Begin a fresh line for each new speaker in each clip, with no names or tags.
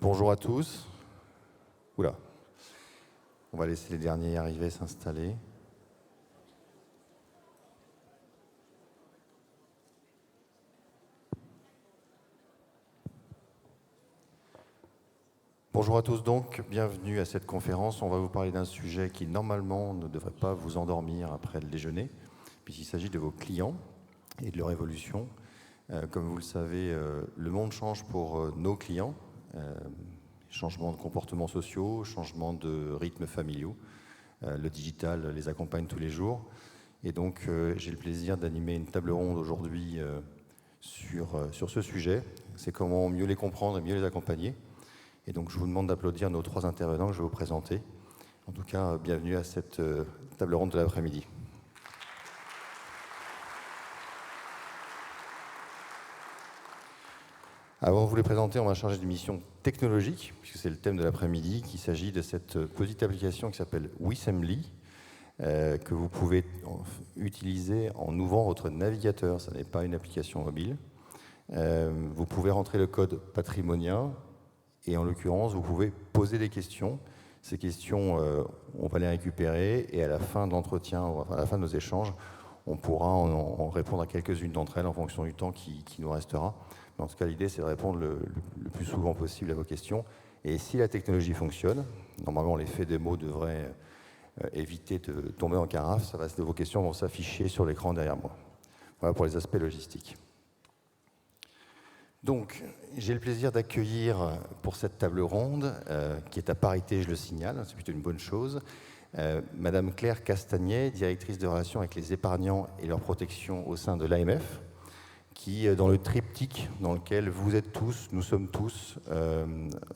Bonjour à tous. Oula. On va laisser les derniers arriver s'installer. Bonjour à tous donc, bienvenue à cette conférence. On va vous parler d'un sujet qui normalement ne devrait pas vous endormir après le déjeuner, puisqu'il s'agit de vos clients et de leur évolution. Comme vous le savez, le monde change pour nos clients. Changement de comportements sociaux, changement de rythmes familiaux. Le digital les accompagne tous les jours. Et donc, j'ai le plaisir d'animer une table ronde aujourd'hui sur ce sujet. C'est comment mieux les comprendre et mieux les accompagner. Et donc, je vous demande d'applaudir nos 3 intervenants que je vais vous présenter. En tout cas, bienvenue à cette table ronde de l'après-midi. Avant de vous les présenter, on va charger d'une mission technologique, puisque c'est le thème de l'après-midi, qu'il s'agit de cette petite application qui s'appelle Wissemly, que vous pouvez utiliser en ouvrant votre navigateur. Ce n'est pas une application mobile. Vous pouvez rentrer le code Patrimonia, et en l'occurrence, vous pouvez poser des questions. Ces questions, on va les récupérer, et à la fin de l'entretien, à la fin de nos échanges, on pourra en répondre à quelques-unes d'entre elles en fonction du temps qui nous restera. Mais en tout cas, l'idée, c'est de répondre le plus souvent possible à vos questions. Et si la technologie fonctionne, normalement, l'effet démo devrait éviter de tomber en carafe. Vos questions vont s'afficher sur l'écran derrière moi. Voilà pour les aspects logistiques. Donc, j'ai le plaisir d'accueillir pour cette table ronde, qui est à parité, je le signale, c'est plutôt une bonne chose, Madame Claire Castagnet, directrice de relations avec les épargnants et leur protection au sein de l'AMF, qui, dans le triptyque dans lequel vous êtes tous, nous sommes tous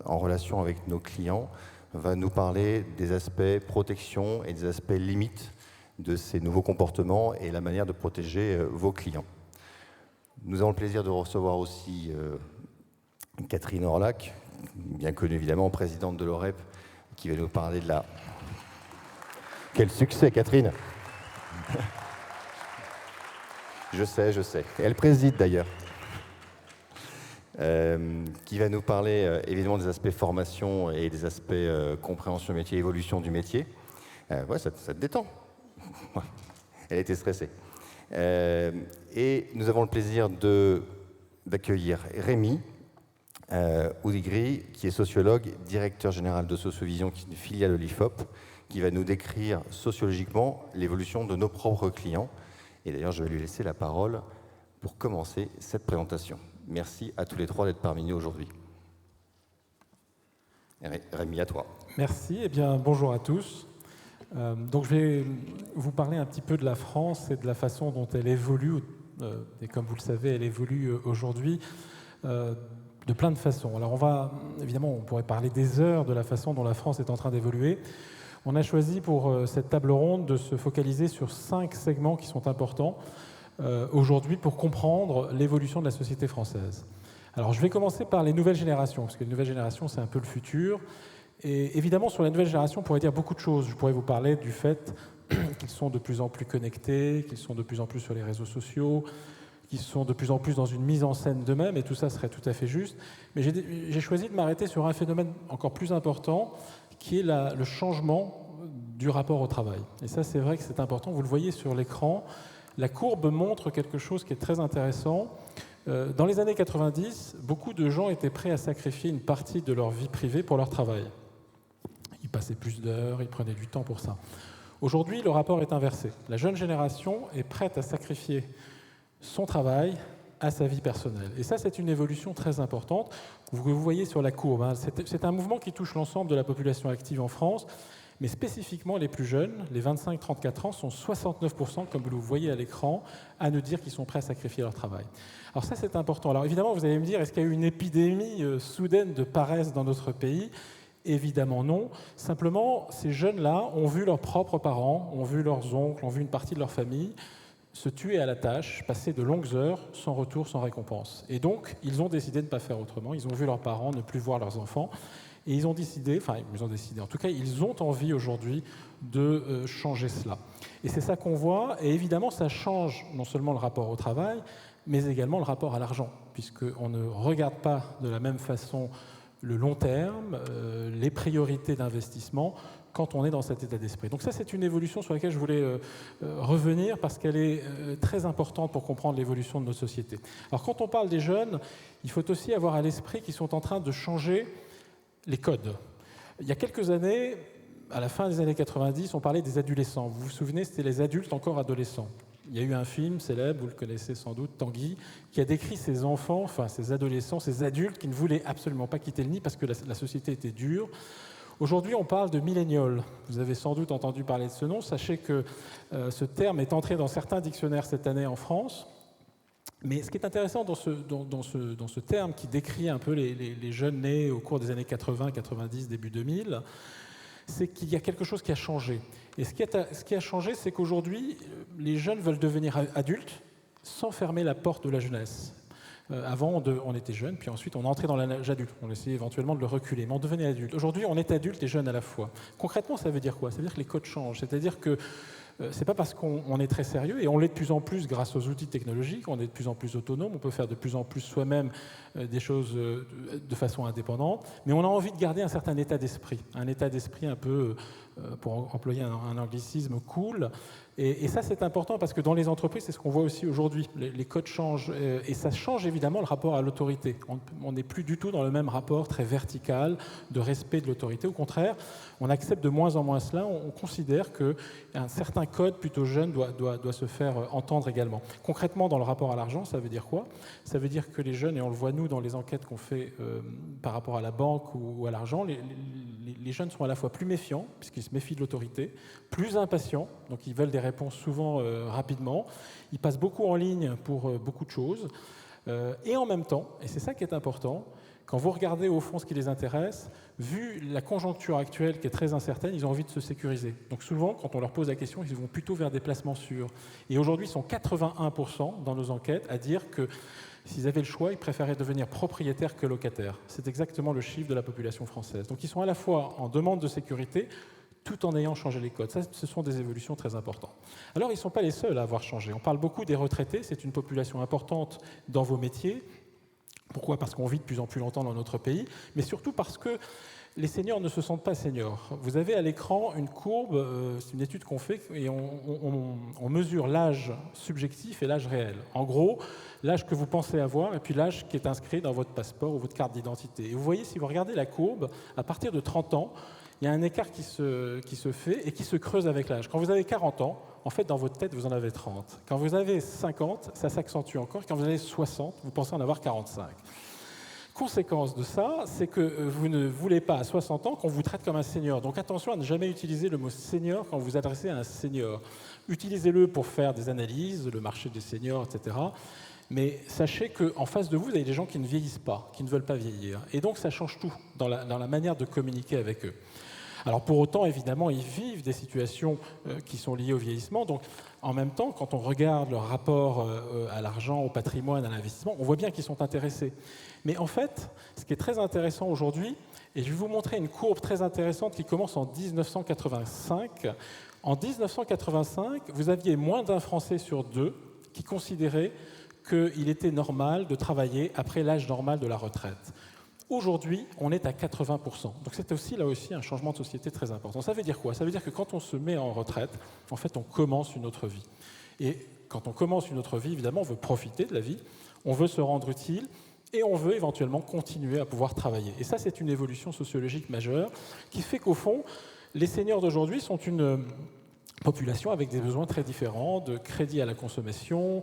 en relation avec nos clients, va nous parler des aspects protection et des aspects limites de ces nouveaux comportements et la manière de protéger vos clients. Nous avons le plaisir de recevoir aussi Catherine Orlac, bien connue évidemment, présidente de l'OREP, qui va nous parler de la... Quel succès, Catherine! Je sais. Et elle préside d'ailleurs. Qui va nous parler évidemment des aspects formation et des aspects compréhension métier, évolution du métier. Ouais, ça te détend. Elle était stressée. Et nous avons le plaisir d'accueillir Rémi Oudigri, qui est sociologue, directeur général de Sociovision, qui est une filiale de l'IFOP, qui va nous décrire sociologiquement l'évolution de nos propres clients. Et d'ailleurs, je vais lui laisser la parole pour commencer cette présentation. Merci à tous les 3 d'être parmi nous aujourd'hui. Rémi, à toi.
Merci. Eh bien, bonjour à tous. Donc, je vais vous parler un petit peu de la France et de la façon dont elle évolue. Et comme vous le savez, elle évolue aujourd'hui de plein de façons. Alors, évidemment, on pourrait parler des heures de la façon dont la France est en train d'évoluer. On a choisi pour cette table ronde de se focaliser sur 5 segments qui sont importants aujourd'hui pour comprendre l'évolution de la société française. Alors, je vais commencer par les nouvelles générations, parce que les nouvelles générations, c'est un peu le futur. Et évidemment, sur la nouvelle génération, on pourrait dire beaucoup de choses. Je pourrais vous parler du fait qu'ils sont de plus en plus connectés, qu'ils sont de plus en plus sur les réseaux sociaux, qu'ils sont de plus en plus dans une mise en scène d'eux-mêmes, et tout ça serait tout à fait juste. Mais j'ai choisi de m'arrêter sur un phénomène encore plus important, qui est le changement du rapport au travail. Et ça, c'est vrai que c'est important. Vous le voyez sur l'écran. La courbe montre quelque chose qui est très intéressant. Dans les années 90, beaucoup de gens étaient prêts à sacrifier une partie de leur vie privée pour leur travail. Ils passaient plus d'heures, ils prenaient du temps pour ça. Aujourd'hui, le rapport est inversé. La jeune génération est prête à sacrifier son travail à sa vie personnelle. Et ça, c'est une évolution très importante que vous voyez sur la courbe. C'est un mouvement qui touche l'ensemble de la population active en France, mais spécifiquement les plus jeunes, les 25-34 ans, sont 69%, comme vous le voyez à l'écran, à nous dire qu'ils sont prêts à sacrifier leur travail. Alors ça, c'est important. Alors évidemment, vous allez me dire, est-ce qu'il y a eu une épidémie soudaine de paresse dans notre pays ? Évidemment non. Simplement, ces jeunes-là ont vu leurs propres parents, ont vu leurs oncles, ont vu une partie de leur famille se tuer à la tâche, passer de longues heures sans retour, sans récompense. Et donc, ils ont décidé de ne pas faire autrement. Ils ont vu leurs parents ne plus voir leurs enfants. Et ils ont décidé, en tout cas, ils ont envie aujourd'hui de changer cela. Et c'est ça qu'on voit. Et évidemment, ça change non seulement le rapport au travail, mais également le rapport à l'argent, puisqu'on ne regarde pas de la même façon le long terme, les priorités d'investissement quand on est dans cet état d'esprit. Donc ça, c'est une évolution sur laquelle je voulais revenir parce qu'elle est très importante pour comprendre l'évolution de notre société. Alors quand on parle des jeunes, il faut aussi avoir à l'esprit qu'ils sont en train de changer les codes. Il y a quelques années, à la fin des années 90, on parlait des adolescents. Vous vous souvenez, c'était les adultes encore adolescents. Il y a eu un film célèbre, vous le connaissez sans doute, Tanguy, qui a décrit ces enfants, enfin ces adolescents, ces adultes qui ne voulaient absolument pas quitter le nid parce que la société était dure. Aujourd'hui, on parle de millénials. Vous avez sans doute entendu parler de ce nom. Sachez que ce terme est entré dans certains dictionnaires cette année en France. Mais ce qui est intéressant dans ce terme qui décrit un peu les jeunes nés au cours des années 80, 90, début 2000, c'est qu'il y a quelque chose qui a changé. Et ce qui a changé, c'est qu'aujourd'hui, les jeunes veulent devenir adultes sans fermer la porte de la jeunesse. Avant, on était jeune, puis ensuite on entrait dans l'âge adulte. On essayait éventuellement de le reculer, mais on devenait adulte. Aujourd'hui, on est adulte et jeune à la fois. Concrètement, ça veut dire quoi? Ça veut dire que les codes changent. C'est-à-dire que c'est pas parce qu'on est très sérieux, et on l'est de plus en plus grâce aux outils technologiques, on est de plus en plus autonome, on peut faire de plus en plus soi-même des choses de façon indépendante, mais on a envie de garder un certain état d'esprit un peu, pour employer un anglicisme, cool. Et ça, c'est important parce que dans les entreprises, c'est ce qu'on voit aussi aujourd'hui. Les codes changent et ça change évidemment le rapport à l'autorité. On n'est plus du tout dans le même rapport très vertical de respect de l'autorité. Au contraire, on accepte de moins en moins cela. On considère qu'un certain code plutôt jeune doit se faire entendre également. Concrètement, dans le rapport à l'argent, ça veut dire quoi? Ça veut dire que les jeunes, et on le voit nous dans les enquêtes qu'on fait par rapport à la banque ou à l'argent, les jeunes sont à la fois plus méfiants, puisqu'ils se méfient de l'autorité, plus impatients, donc ils veulent des réponses souvent rapidement, ils passent beaucoup en ligne pour beaucoup de choses, et en même temps, et c'est ça qui est important, quand vous regardez au fond ce qui les intéresse, vu la conjoncture actuelle qui est très incertaine, ils ont envie de se sécuriser. Donc souvent, quand on leur pose la question, ils vont plutôt vers des placements sûrs. Et aujourd'hui, ils sont 81% dans nos enquêtes à dire que s'ils avaient le choix, ils préféraient devenir propriétaires que locataires. C'est exactement le chiffre de la population française. Donc ils sont à la fois en demande de sécurité, tout en ayant changé les codes. Ça, ce sont des évolutions très importantes. Alors, ils ne sont pas les seuls à avoir changé. On parle beaucoup des retraités, c'est une population importante dans vos métiers. Pourquoi? Parce qu'on vit de plus en plus longtemps dans notre pays, mais surtout parce que les seniors ne se sentent pas seniors. Vous avez à l'écran une courbe, c'est une étude qu'on fait, et on mesure l'âge subjectif et l'âge réel. En gros, l'âge que vous pensez avoir, et puis l'âge qui est inscrit dans votre passeport ou votre carte d'identité. Et vous voyez, si vous regardez la courbe, à partir de 30 ans, il y a un écart qui se fait et qui se creuse avec l'âge. Quand vous avez 40 ans, en fait, dans votre tête, vous en avez 30. Quand vous avez 50, ça s'accentue encore. Quand vous avez 60, vous pensez en avoir 45. Conséquence de ça, c'est que vous ne voulez pas à 60 ans qu'on vous traite comme un senior. Donc attention à ne jamais utiliser le mot senior quand vous vous adressez à un senior. Utilisez-le pour faire des analyses, le marché des seniors, etc. Mais sachez qu'en face de vous, vous avez des gens qui ne vieillissent pas, qui ne veulent pas vieillir. Et donc ça change tout dans la manière de communiquer avec eux. Alors pour autant, évidemment, ils vivent des situations qui sont liées au vieillissement. Donc en même temps, quand on regarde leur rapport à l'argent, au patrimoine, à l'investissement, on voit bien qu'ils sont intéressés. Mais en fait, ce qui est très intéressant aujourd'hui, et je vais vous montrer une courbe très intéressante qui commence en 1985. En 1985, vous aviez moins d'un Français sur deux qui considérait qu'il était normal de travailler après l'âge normal de la retraite. Aujourd'hui, on est à 80%. Donc c'est aussi, là aussi, un changement de société très important. Ça veut dire quoi? Ça veut dire que quand on se met en retraite, en fait, on commence une autre vie. Et quand on commence une autre vie, évidemment, on veut profiter de la vie, on veut se rendre utile, et on veut éventuellement continuer à pouvoir travailler. Et ça, c'est une évolution sociologique majeure qui fait qu'au fond, les seniors d'aujourd'hui sont une population avec des besoins très différents, de crédit à la consommation,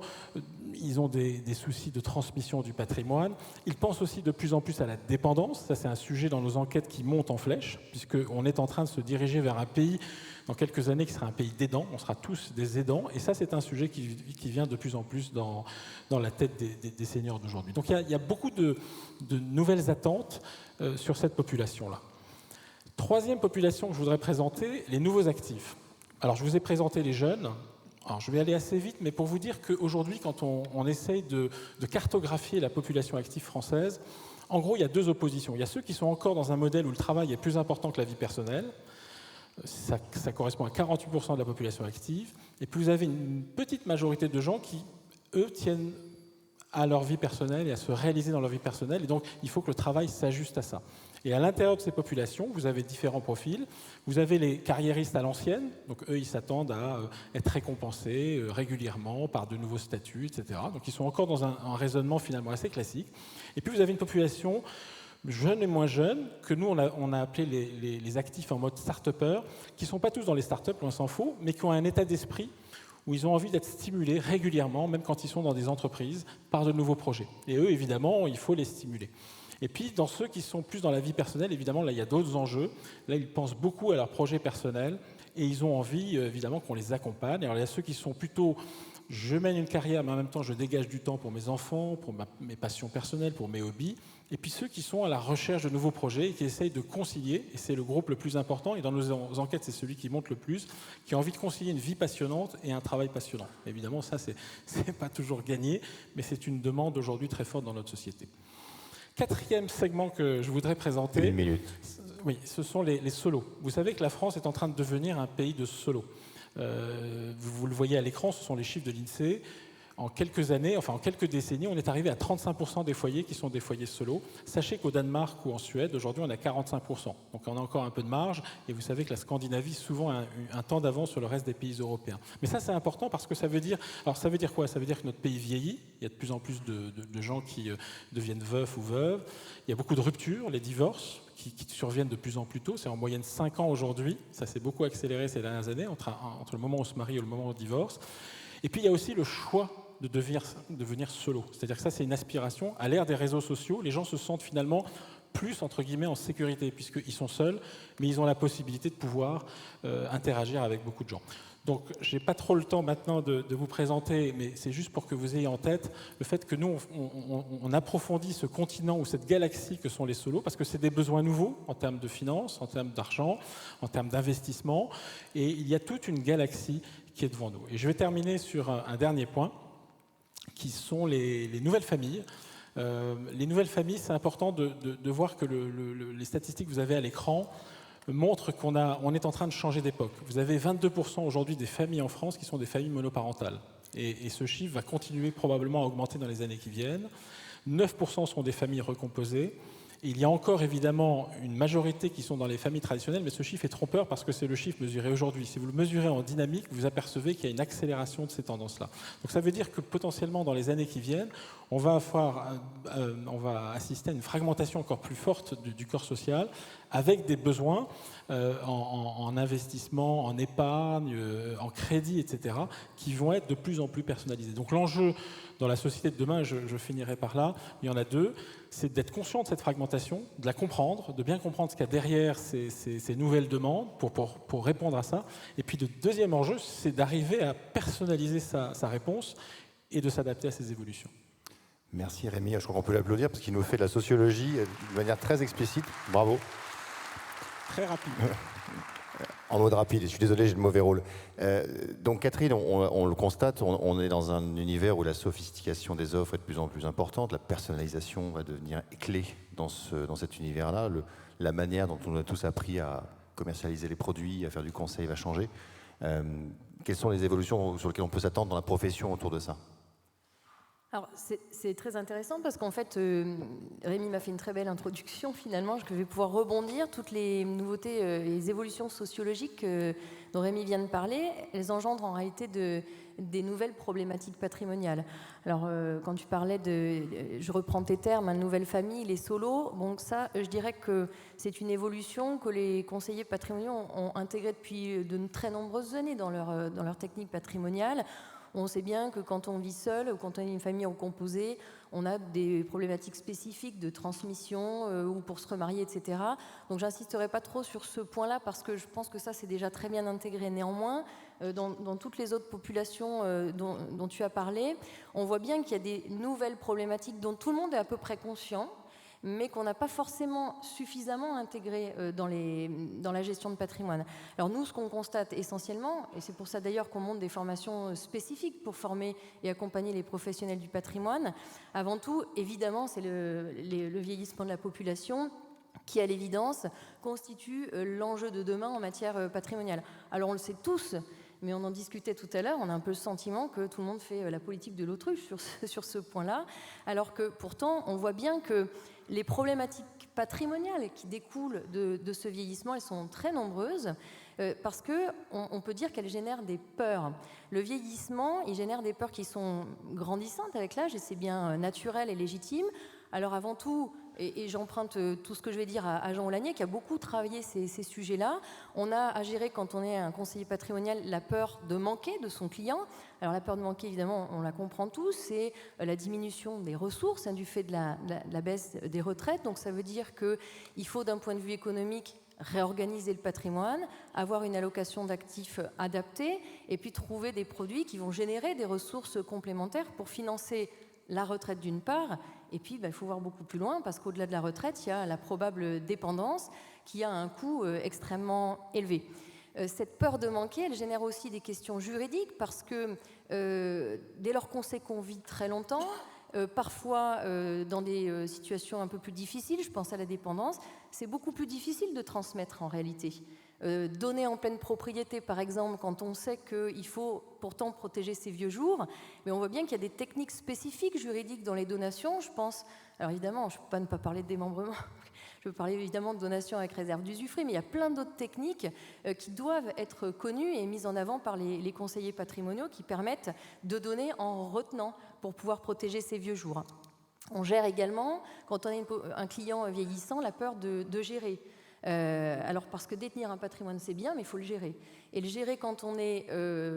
ils ont des soucis de transmission du patrimoine, ils pensent aussi de plus en plus à la dépendance, ça c'est un sujet dans nos enquêtes qui monte en flèche, puisqu'on est en train de se diriger vers un pays, dans quelques années, qui sera un pays d'aidants, on sera tous des aidants, et ça c'est un sujet qui vient de plus en plus dans la tête des seniors d'aujourd'hui. Donc il y a beaucoup de nouvelles attentes sur cette population-là. Troisième population que je voudrais présenter, les nouveaux actifs. Alors, je vous ai présenté les jeunes. Alors, je vais aller assez vite, mais pour vous dire qu'aujourd'hui, quand on essaye de cartographier la population active française, en gros, il y a deux oppositions. Il y a ceux qui sont encore dans un modèle où le travail est plus important que la vie personnelle. Ça correspond à 48% de la population active. Et puis, vous avez une petite majorité de gens qui, eux, tiennent à leur vie personnelle et à se réaliser dans leur vie personnelle. Et donc, il faut que le travail s'ajuste à ça. Et à l'intérieur de ces populations, vous avez différents profils. Vous avez les carriéristes à l'ancienne, donc eux, ils s'attendent à être récompensés régulièrement par de nouveaux statuts, etc. Donc ils sont encore dans un raisonnement finalement assez classique. Et puis vous avez une population jeunes et moins jeunes, que nous, on a appelé les actifs en mode start-upper, qui ne sont pas tous dans les start-up, loin s'en faut, mais qui ont un état d'esprit où ils ont envie d'être stimulés régulièrement, même quand ils sont dans des entreprises, par de nouveaux projets. Et eux, évidemment, il faut les stimuler. Et puis, dans ceux qui sont plus dans la vie personnelle, évidemment, là, il y a d'autres enjeux. Là, ils pensent beaucoup à leur projet personnel et ils ont envie, évidemment, qu'on les accompagne. Alors, il y a ceux qui sont plutôt je mène une carrière, mais en même temps, je dégage du temps pour mes enfants, pour mes passions personnelles, pour mes hobbies. Et puis ceux qui sont à la recherche de nouveaux projets et qui essayent de concilier, et c'est le groupe le plus important, et dans nos enquêtes, c'est celui qui monte le plus, qui a envie de concilier une vie passionnante et un travail passionnant. Évidemment, ça, c'est pas toujours gagné, mais c'est une demande aujourd'hui très forte dans notre société. Quatrième segment que je voudrais présenter.
Une minute.
Oui, ce sont les solos. Vous savez que la France est en train de devenir un pays de solos. Vous le voyez à l'écran, ce sont les chiffres de l'INSEE. En quelques années, enfin en quelques décennies, on est arrivé à 35% des foyers qui sont des foyers solos. Sachez qu'au Danemark ou en Suède, aujourd'hui, on a 45%. Donc on a encore un peu de marge. Et vous savez que la Scandinavie, souvent, a un temps d'avance sur le reste des pays européens. Mais ça, c'est important parce que ça veut dire... Alors ça veut dire quoi? Ça veut dire que notre pays vieillit. Il y a de plus en plus de gens qui deviennent veufs ou veuves. Il y a beaucoup de ruptures, les divorces, qui surviennent de plus en plus tôt. C'est en moyenne 5 ans aujourd'hui. Ça s'est beaucoup accéléré ces dernières années, entre le moment où on se marie et le moment où on divorce. Et puis il y a aussi le choix de devenir solo. C'est-à-dire que ça, c'est une aspiration. À l'ère des réseaux sociaux, les gens se sentent finalement plus, entre guillemets, en sécurité, puisqu'ils sont seuls, mais ils ont la possibilité de pouvoir interagir avec beaucoup de gens. Donc, je n'ai pas trop le temps maintenant de vous présenter, mais c'est juste pour que vous ayez en tête le fait que nous, on approfondit ce continent ou cette galaxie que sont les solos, parce que c'est des besoins nouveaux en termes de finances, en termes d'argent, en termes d'investissement, et il y a toute une galaxie qui est devant nous. Et je vais terminer sur un dernier point, qui sont les nouvelles familles. Les nouvelles familles, c'est important de voir que les statistiques que vous avez à l'écran montrent qu'on est en train de changer d'époque. Vous avez 22% aujourd'hui des familles en France qui sont des familles monoparentales. Et ce chiffre va continuer probablement à augmenter dans les années qui viennent. 9% sont des familles recomposées. Il y a encore évidemment une majorité qui sont dans les familles traditionnelles, mais ce chiffre est trompeur parce que c'est le chiffre mesuré aujourd'hui. Si vous le mesurez en dynamique, vous apercevez qu'il y a une accélération de ces tendances-là. Donc ça veut dire que potentiellement dans les années qui viennent, on va assister à une fragmentation encore plus forte du corps social, avec des besoins en investissement, en épargne, en crédit, etc., qui vont être de plus en plus personnalisés. Donc l'enjeu dans la société de demain, je finirai par là, il y en a deux, c'est d'être conscient de cette fragmentation, de la comprendre, de bien comprendre ce qu'il y a derrière ces nouvelles demandes pour répondre à ça. Et puis le deuxième enjeu, c'est d'arriver à personnaliser sa réponse et de s'adapter à ces évolutions.
Merci Rémi, je crois qu'on peut l'applaudir parce qu'il nous fait de la sociologie de manière très explicite. Bravo.
Très rapide.
En mode rapide, je suis désolé, j'ai le mauvais rôle. Donc Catherine, on le constate, on est dans un univers où la sophistication des offres est de plus en plus importante, la personnalisation va devenir clé dans cet univers-là, la manière dont on a tous appris à commercialiser les produits, à faire du conseil va changer. Quelles sont les évolutions sur lesquelles on peut s'attendre dans la profession autour de ça ?
Alors, c'est très intéressant parce qu'en fait, Rémi m'a fait une très belle introduction finalement, je vais pouvoir rebondir. Toutes les nouveautés, les évolutions sociologiques dont Rémi vient de parler, elles engendrent en réalité des nouvelles problématiques patrimoniales. Alors, quand tu parlais je reprends tes termes, une nouvelle famille, les solos, bon ça, je dirais que c'est une évolution que les conseillers patrimoniaux ont intégrée depuis de très nombreuses années dans leur technique patrimoniale. On sait bien que quand on vit seul ou quand on a une famille recomposée, on a des problématiques spécifiques de transmission ou pour se remarier, etc. Donc j'insisterai pas trop sur ce point-là parce que je pense que ça c'est déjà très bien intégré. Néanmoins, dans toutes les autres populations dont tu as parlé, on voit bien qu'il y a des nouvelles problématiques dont tout le monde est à peu près conscient, mais qu'on n'a pas forcément suffisamment intégré dans la gestion de patrimoine. Alors nous, ce qu'on constate essentiellement, et c'est pour ça d'ailleurs qu'on monte des formations spécifiques pour former et accompagner les professionnels du patrimoine, avant tout, évidemment, c'est le vieillissement de la population qui, à l'évidence, constitue l'enjeu de demain en matière patrimoniale. Alors on le sait tous, mais on en discutait tout à l'heure, on a un peu le sentiment que tout le monde fait la politique de l'autruche sur ce point-là, alors que pourtant, on voit bien que les problématiques patrimoniales qui découlent de ce vieillissement, elles sont très nombreuses. Parce qu'on peut dire qu'elle génère des peurs. Le vieillissement, il génère des peurs qui sont grandissantes avec l'âge, et c'est bien naturel et légitime. Alors avant tout, et j'emprunte tout ce que je vais dire à Jean Oulanier, qui a beaucoup travaillé ces sujets-là, on a à gérer, quand on est un conseiller patrimonial, la peur de manquer de son client. Alors la peur de manquer, évidemment, on la comprend tous, c'est la diminution des ressources du fait de la baisse des retraites. Donc ça veut dire qu'il faut, d'un point de vue économique, réorganiser le patrimoine, avoir une allocation d'actifs adaptée et puis trouver des produits qui vont générer des ressources complémentaires pour financer la retraite d'une part, et puis il faut voir beaucoup plus loin parce qu'au-delà de la retraite, il y a la probable dépendance qui a un coût extrêmement élevé. Cette peur de manquer, elle génère aussi des questions juridiques parce que dès lors qu'on sait qu'on vit très longtemps, parfois dans des situations un peu plus difficiles, je pense à la dépendance, c'est beaucoup plus difficile de transmettre en réalité. Donner en pleine propriété, par exemple, quand on sait qu'il faut pourtant protéger ses vieux jours, mais on voit bien qu'il y a des techniques spécifiques juridiques dans les donations. Je pense, alors évidemment, je ne peux pas ne pas parler de démembrement, je peux parler évidemment de donations avec réserve d'usufruit, mais il y a plein d'autres techniques qui doivent être connues et mises en avant par les conseillers patrimoniaux qui permettent de donner en retenant pour pouvoir protéger ses vieux jours. On gère également, quand on a un client vieillissant, la peur de gérer. Alors parce que détenir un patrimoine c'est bien, mais il faut le gérer. Et le gérer quand on est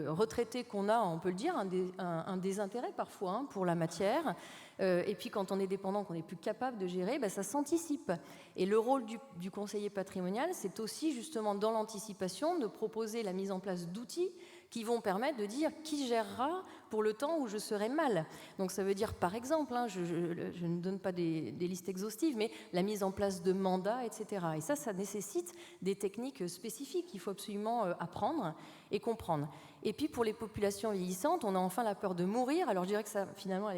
retraité, qu'on a, on peut le dire, un désintérêt parfois pour la matière, et puis quand on est dépendant, qu'on n'est plus capable de gérer, ça s'anticipe. Et le rôle du conseiller patrimonial, c'est aussi justement dans l'anticipation de proposer la mise en place d'outils qui vont permettre de dire qui gérera pour le temps où je serai mal. Donc ça veut dire par exemple, je ne donne pas des listes exhaustives, mais la mise en place de mandats, etc. Et ça nécessite des techniques spécifiques qu'il faut absolument apprendre et comprendre. Et puis pour les populations vieillissantes, on a enfin la peur de mourir. Alors je dirais que ça, finalement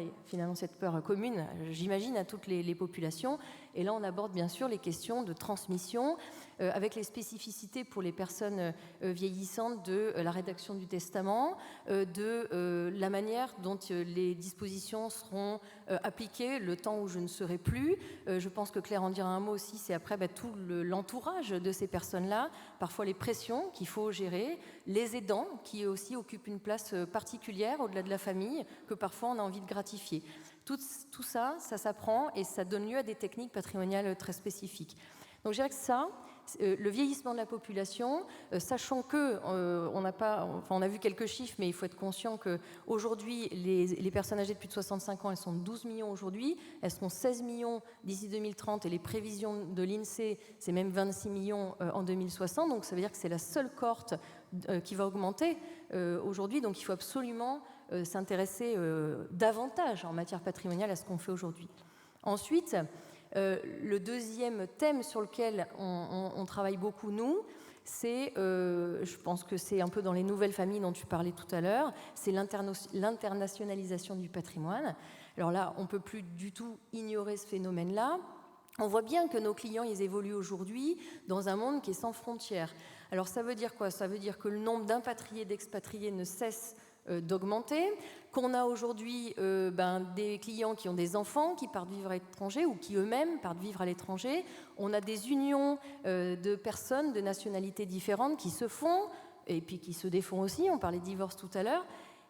cette peur commune, j'imagine, à toutes les populations. Et là on aborde bien sûr les questions de transmission, avec les spécificités pour les personnes vieillissantes de la rédaction du testament, de la manière dont les dispositions seront appliquées le temps où je ne serai plus. Je pense que Claire en dira un mot aussi, c'est après tout l'entourage de ces personnes-là, parfois les pressions qu'il faut gérer, les aidants qui aussi occupent une place particulière au-delà de la famille, que parfois on a envie de gratifier. Tout ça, ça s'apprend et ça donne lieu à des techniques patrimoniales très spécifiques. Donc je dirais que ça, le vieillissement de la population, sachant que on a vu quelques chiffres, mais il faut être conscient qu'aujourd'hui, les personnes âgées de plus de 65 ans, elles sont 12 millions aujourd'hui, elles seront 16 millions d'ici 2030, et les prévisions de l'INSEE, c'est même 26 millions en 2060, donc ça veut dire que c'est la seule cohorte qui va augmenter aujourd'hui, donc il faut absolument s'intéresser davantage en matière patrimoniale à ce qu'on fait aujourd'hui. Ensuite, le deuxième thème sur lequel on travaille beaucoup, nous, c'est, je pense que c'est un peu dans les nouvelles familles dont tu parlais tout à l'heure, c'est l'internationalisation du patrimoine. Alors là, on ne peut plus du tout ignorer ce phénomène-là. On voit bien que nos clients, ils évoluent aujourd'hui dans un monde qui est sans frontières. Alors ça veut dire quoi ? Ça veut dire que le nombre d'impatriés, d'expatriés ne cesse d'augmenter, qu'on a aujourd'hui des clients qui ont des enfants qui partent vivre à l'étranger ou qui eux-mêmes partent vivre à l'étranger. On a des unions de personnes de nationalités différentes qui se font et puis qui se défont aussi. On parlait de divorce tout à l'heure.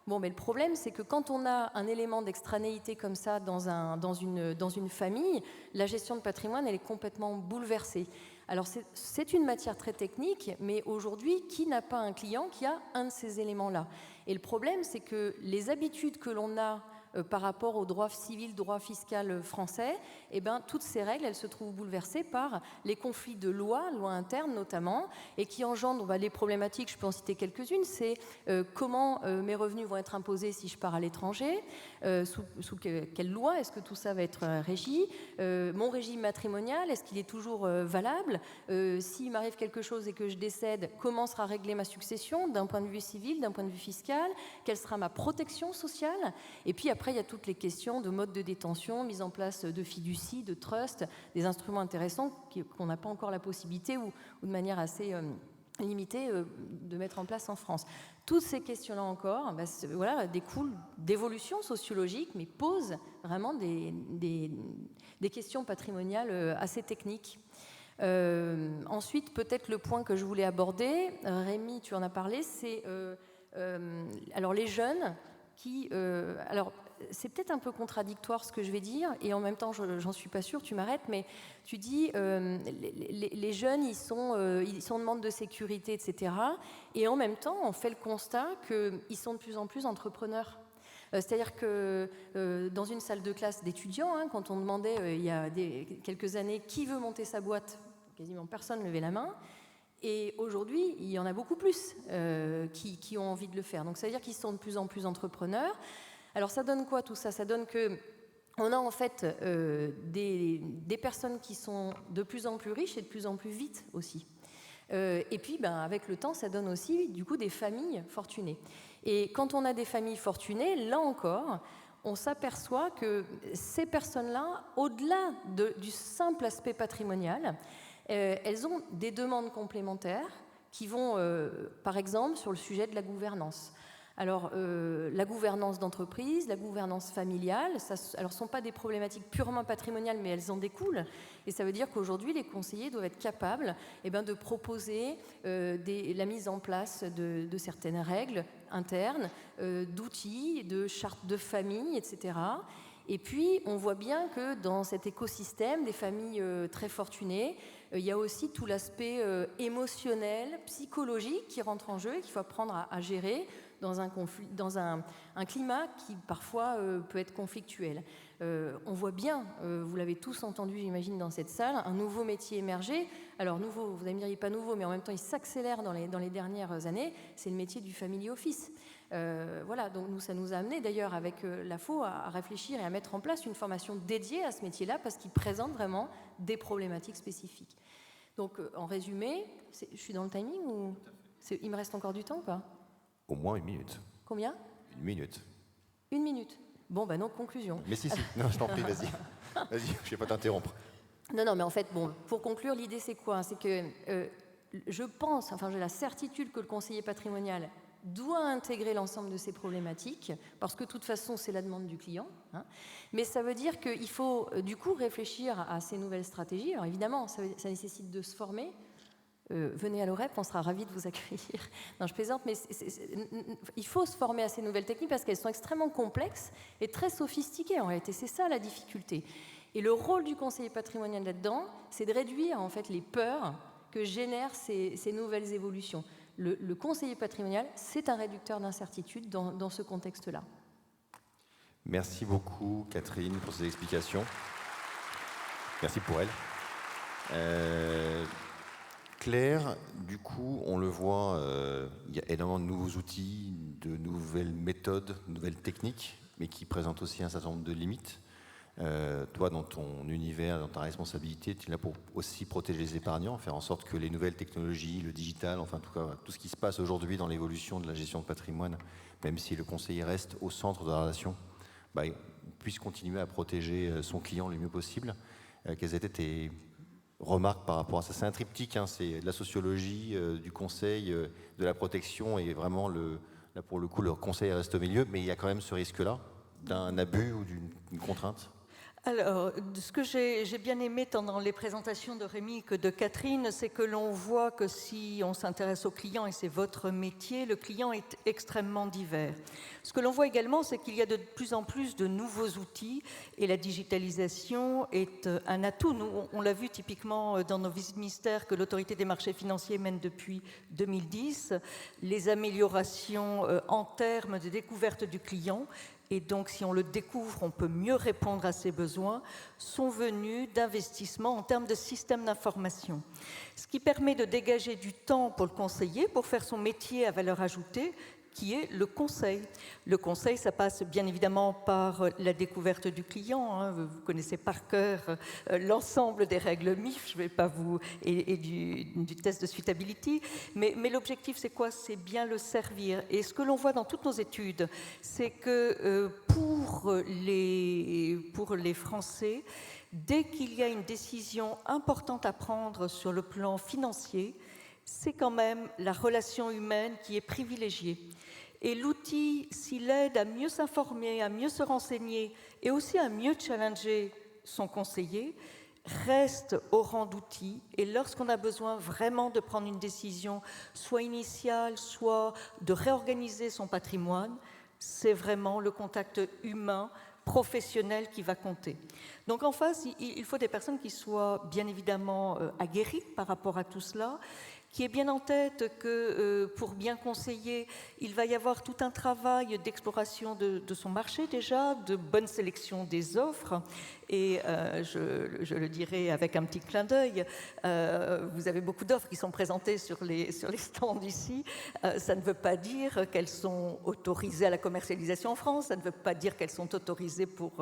Bon, mais le problème, c'est que quand on a un élément d'extranéité comme ça dans une famille, la gestion de patrimoine, elle est complètement bouleversée. Alors, c'est une matière très technique, mais aujourd'hui, qui n'a pas un client qui a un de ces éléments-là ? Et le problème, c'est que les habitudes que l'on a par rapport au droit civil, droit fiscal français, toutes ces règles, elles se trouvent bouleversées par les conflits de lois internes notamment, et qui engendrent les problématiques, je peux en citer quelques-unes, c'est comment mes revenus vont être imposés si je pars à l'étranger, sous quelle loi est-ce que tout ça va être régi, mon régime matrimonial, est-ce qu'il est toujours valable, s'il m'arrive quelque chose et que je décède, comment sera réglée ma succession d'un point de vue civil, d'un point de vue fiscal, quelle sera ma protection sociale, et puis après il y a toutes les questions de mode de détention, mise en place de fiducie, de trust, des instruments intéressants qu'on n'a pas encore la possibilité ou de manière assez limité de mettre en place en France. Toutes ces questions-là encore voilà, découlent d'évolutions sociologiques, mais posent vraiment des questions patrimoniales assez techniques. Ensuite, peut-être le point que je voulais aborder, Rémi, tu en as parlé, c'est alors les jeunes qui... alors, c'est peut-être un peu contradictoire ce que je vais dire, et en même temps, j'en suis pas sûre, tu m'arrêtes, mais tu dis les jeunes, ils sont en demande de sécurité, etc. Et en même temps, on fait le constat qu'ils sont de plus en plus entrepreneurs. C'est-à-dire que dans une salle de classe d'étudiants, hein, quand on demandait il y a quelques années qui veut monter sa boîte, quasiment personne ne levait la main. Et aujourd'hui, il y en a beaucoup plus qui ont envie de le faire. Donc ça veut dire qu'ils sont de plus en plus entrepreneurs. Alors ça donne quoi tout ça? Ça donne qu'on a en fait des personnes qui sont de plus en plus riches et de plus en plus vite aussi. Et puis avec le temps, ça donne aussi du coup des familles fortunées. Et quand on a des familles fortunées, là encore, on s'aperçoit que ces personnes-là, au-delà du simple aspect patrimonial, elles ont des demandes complémentaires qui vont, par exemple, sur le sujet de la gouvernance. Alors, la gouvernance d'entreprise, la gouvernance familiale, alors, ce ne sont pas des problématiques purement patrimoniales, mais elles en découlent. Et ça veut dire qu'aujourd'hui, les conseillers doivent être capables de proposer la mise en place de certaines règles internes, d'outils, de chartes de famille, etc. Et puis, on voit bien que dans cet écosystème des familles très fortunées, il y a aussi tout l'aspect émotionnel, psychologique qui rentre en jeu et qu'il faut apprendre à gérer dans un climat qui parfois peut être conflictuel. On voit bien, vous l'avez tous entendu j'imagine dans cette salle, un nouveau métier émerger. Alors nouveau, vous allez me dire il n'est pas nouveau, mais en même temps il s'accélère dans les dernières années, c'est le métier du family office. Voilà, donc ça nous a amené d'ailleurs avec l'AFO à réfléchir et à mettre en place une formation dédiée à ce métier-là parce qu'il présente vraiment des problématiques spécifiques. Donc en résumé, je suis dans le timing ou il me reste encore du temps ou pas?
Au moins 1 minute.
Combien?
1 minute.
1 minute. Bon, donc conclusion.
Mais si, non, je t'en prie, vas-y. Vas-y, je ne vais pas t'interrompre.
Non, mais en fait, pour conclure, l'idée c'est quoi? C'est que je pense, j'ai la certitude que le conseiller patrimonial doit intégrer l'ensemble de ces problématiques, parce que de toute façon, c'est la demande du client. Hein. Mais ça veut dire qu'il faut, du coup, réfléchir à ces nouvelles stratégies. Alors évidemment, ça nécessite de se former. Venez à l'OREP, on sera ravis de vous accueillir. Non, je plaisante, mais il faut se former à ces nouvelles techniques parce qu'elles sont extrêmement complexes et très sophistiquées. En réalité, c'est ça la difficulté. Et le rôle du conseiller patrimonial là-dedans, c'est de réduire en fait les peurs que génèrent ces nouvelles évolutions. Le conseiller patrimonial, c'est un réducteur d'incertitude dans ce contexte-là.
Merci beaucoup, Catherine, pour ces explications. Merci pour elles. Claire, du coup, on le voit, il y a énormément de nouveaux outils, de nouvelles méthodes, de nouvelles techniques, mais qui présentent aussi un certain nombre de limites. Toi, dans ton univers, dans ta responsabilité, tu es là pour aussi protéger les épargnants, faire en sorte que les nouvelles technologies, le digital, enfin, en tout cas, tout ce qui se passe aujourd'hui dans l'évolution de la gestion de patrimoine, même si le conseiller reste au centre de la relation, puisse continuer à protéger son client le mieux possible. Quelles étaient tes remarques par rapport à ça? C'est un triptyque, hein, c'est de la sociologie, du conseil, de la protection, et vraiment, là, pour le coup, le conseil reste au milieu, mais il y a quand même ce risque-là d'un abus ou d'une contrainte.
Alors, ce que j'ai bien aimé tant dans les présentations de Rémi que de Catherine, c'est que l'on voit que si on s'intéresse au client, et c'est votre métier, le client est extrêmement divers. Ce que l'on voit également, c'est qu'il y a de plus en plus de nouveaux outils et la digitalisation est un atout. Nous, on l'a vu typiquement dans nos visites ministères que l'autorité des marchés financiers mène depuis 2010, les améliorations en termes de découverte du client. Et donc, si on le découvre, on peut mieux répondre à ses besoins, sont venus d'investissements en termes de systèmes d'information. Ce qui permet de dégager du temps pour le conseiller, pour faire son métier à valeur ajoutée, qui est le conseil. Le conseil, ça passe bien évidemment par la découverte du client. Hein. Vous connaissez par cœur l'ensemble des règles MIF, je vais pas vous et du test de suitability. Mais l'objectif, c'est quoi? C'est bien le servir. Et ce que l'on voit dans toutes nos études, c'est que pour les Français, dès qu'il y a une décision importante à prendre sur le plan financier, c'est quand même la relation humaine qui est privilégiée. Et l'outil, s'il aide à mieux s'informer, à mieux se renseigner et aussi à mieux challenger son conseiller, reste au rang d'outil. Et lorsqu'on a besoin vraiment de prendre une décision, soit initiale, soit de réorganiser son patrimoine, c'est vraiment le contact humain, professionnel qui va compter. Donc en face, il faut des personnes qui soient bien évidemment aguerries par rapport à tout cela, qui aient bien en tête que pour bien conseiller, il va y avoir tout un travail d'exploration de son marché déjà, de bonne sélection des offres. Et je le dirai avec un petit clin d'œil, vous avez beaucoup d'offres qui sont présentées sur les stands ici. Ça ne veut pas dire qu'elles sont autorisées à la commercialisation en France, ça ne veut pas dire qu'elles sont autorisées pour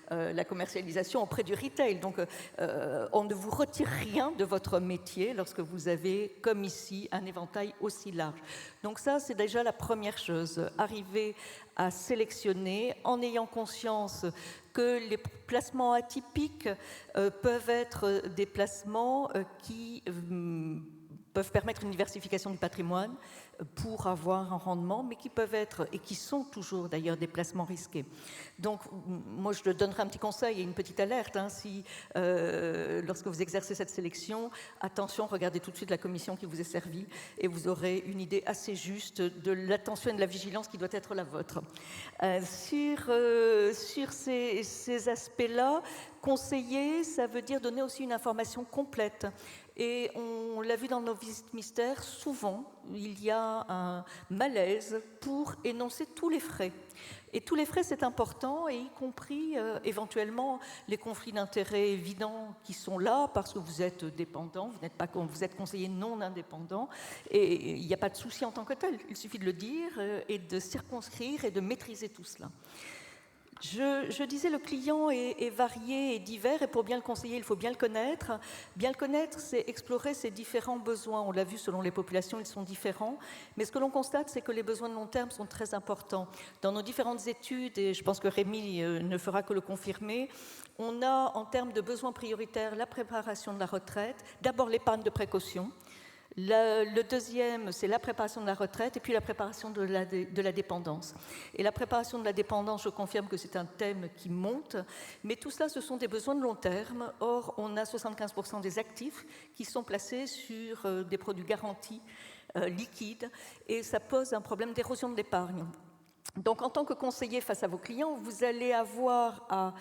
la commercialisation auprès du retail. Donc on ne vous retire rien de votre métier lorsque vous avez, comme ici, un éventail aussi large. Donc ça, c'est déjà la première chose, arriver à sélectionner en ayant conscience que les placements atypiques peuvent être des placements qui peuvent permettre une diversification du patrimoine pour avoir un rendement, mais qui peuvent être, et qui sont toujours d'ailleurs, des placements risqués. Donc, moi, je donnerai un petit conseil et une petite alerte. Si, lorsque vous exercez cette sélection, attention, regardez tout de suite la commission qui vous est servie et vous aurez une idée assez juste de l'attention et de la vigilance qui doit être la vôtre. Sur ces aspects-là, conseiller, ça veut dire donner aussi une information complète. Et on l'a vu dans nos visites mystères, souvent, il y a un malaise pour énoncer tous les frais. Et tous les frais, c'est important, et y compris éventuellement les conflits d'intérêts évidents qui sont là parce que vous êtes dépendant, vous êtes conseiller non indépendant, et il n'y a pas de souci en tant que tel. Il suffit de le dire et de circonscrire et de maîtriser tout cela. Je disais, le client est varié et divers, et pour bien le conseiller, il faut bien le connaître. Bien le connaître, c'est explorer ses différents besoins. On l'a vu, selon les populations, ils sont différents. Mais ce que l'on constate, c'est que les besoins de long terme sont très importants. Dans nos différentes études, et je pense que Rémi ne fera que le confirmer, on a, en termes de besoins prioritaires, la préparation de la retraite, d'abord l'épargne de précaution. Le deuxième, c'est la préparation de la retraite et puis la préparation de la dépendance. Et la préparation de la dépendance, je confirme que c'est un thème qui monte, mais tout cela, ce sont des besoins de long terme. Or, on a 75% des actifs qui sont placés sur des produits garantis liquides, et ça pose un problème d'érosion de l'épargne. Donc, en tant que conseiller face à vos clients, vous allez avoir à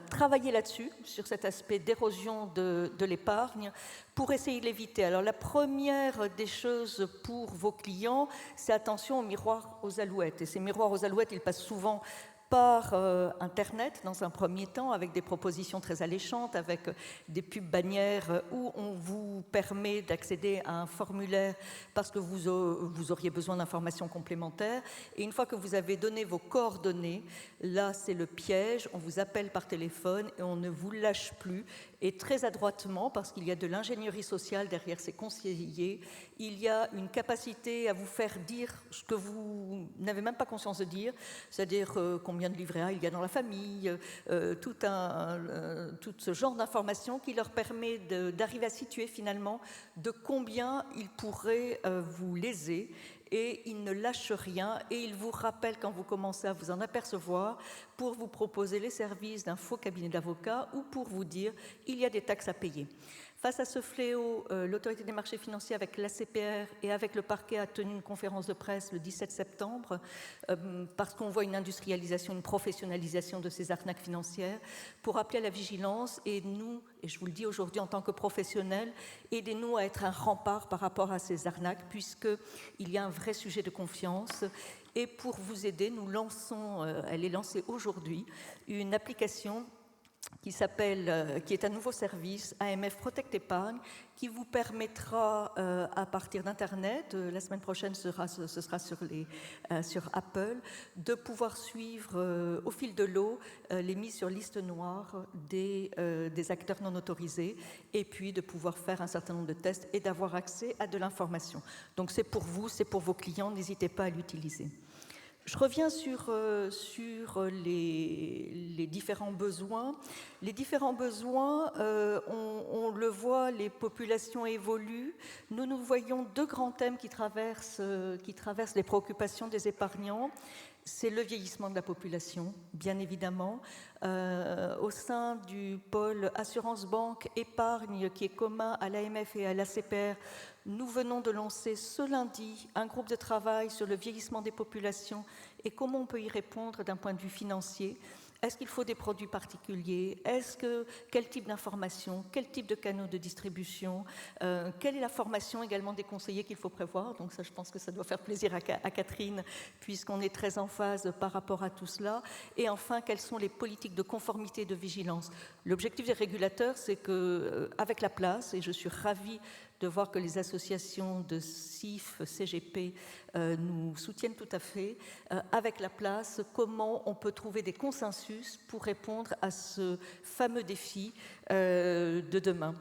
travailler là-dessus, sur cet aspect d'érosion de l'épargne, pour essayer de l'éviter. Alors, la première des choses pour vos clients, c'est attention aux miroirs aux alouettes. Et ces miroirs aux alouettes, ils passent souvent par Internet, dans un premier temps, avec des propositions très alléchantes, avec des pubs bannières où on vous permet d'accéder à un formulaire parce que vous auriez besoin d'informations complémentaires. Et une fois que vous avez donné vos coordonnées, là, c'est le piège. On vous appelle par téléphone et on ne vous lâche plus. Et très adroitement, parce qu'il y a de l'ingénierie sociale derrière ces conseillers, il y a une capacité à vous faire dire ce que vous n'avez même pas conscience de dire, c'est-à-dire combien de livrets A il y a dans la famille, tout ce genre d'informations qui leur permet d'arriver à situer finalement de combien ils pourraient vous léser. Et ils ne lâchent rien, et ils vous rappellent quand vous commencez à vous en apercevoir pour vous proposer les services d'un faux cabinet d'avocat ou pour vous dire il y a des taxes à payer. Face à ce fléau, l'autorité des marchés financiers avec l'ACPR et avec le parquet a tenu une conférence de presse le 17 septembre parce qu'on voit une industrialisation, une professionnalisation de ces arnaques financières pour appeler à la vigilance, et nous, et je vous le dis aujourd'hui en tant que professionnels, aidez-nous à être un rempart par rapport à ces arnaques puisqu'il y a un vrai sujet de confiance. Et pour vous aider, nous lançons, elle est lancée aujourd'hui, une application qui est un nouveau service, AMF Protect Épargne, qui vous permettra, à partir d'Internet, la semaine prochaine ce sera sur Apple, de pouvoir suivre au fil de l'eau les mises sur liste noire des acteurs non autorisés, et puis de pouvoir faire un certain nombre de tests et d'avoir accès à de l'information. Donc c'est pour vous, c'est pour vos clients, n'hésitez pas à l'utiliser. Je reviens sur les différents besoins. Les différents besoins, on le voit, les populations évoluent. Nous voyons deux grands thèmes qui traversent les préoccupations des épargnants. C'est le vieillissement de la population, bien évidemment. Au sein du pôle assurance-banque épargne qui est commun à l'AMF et à l'ACPR, nous venons de lancer ce lundi un groupe de travail sur le vieillissement des populations et comment on peut y répondre d'un point de vue financier. Est-ce qu'il faut des produits particuliers? Quel type d'information? Quel type de canaux de distribution? Quelle est la formation également des conseillers qu'il faut prévoir? Donc ça, je pense que ça doit faire plaisir à Catherine, puisqu'on est très en phase par rapport à tout cela. Et enfin, quelles sont les politiques de conformité et de vigilance? L'objectif des régulateurs, c'est qu'avec la place, et je suis ravie de voir que les associations de CIF, CGP nous soutiennent tout à fait, avec la place, comment on peut trouver des consensus pour répondre à ce fameux défi de demain.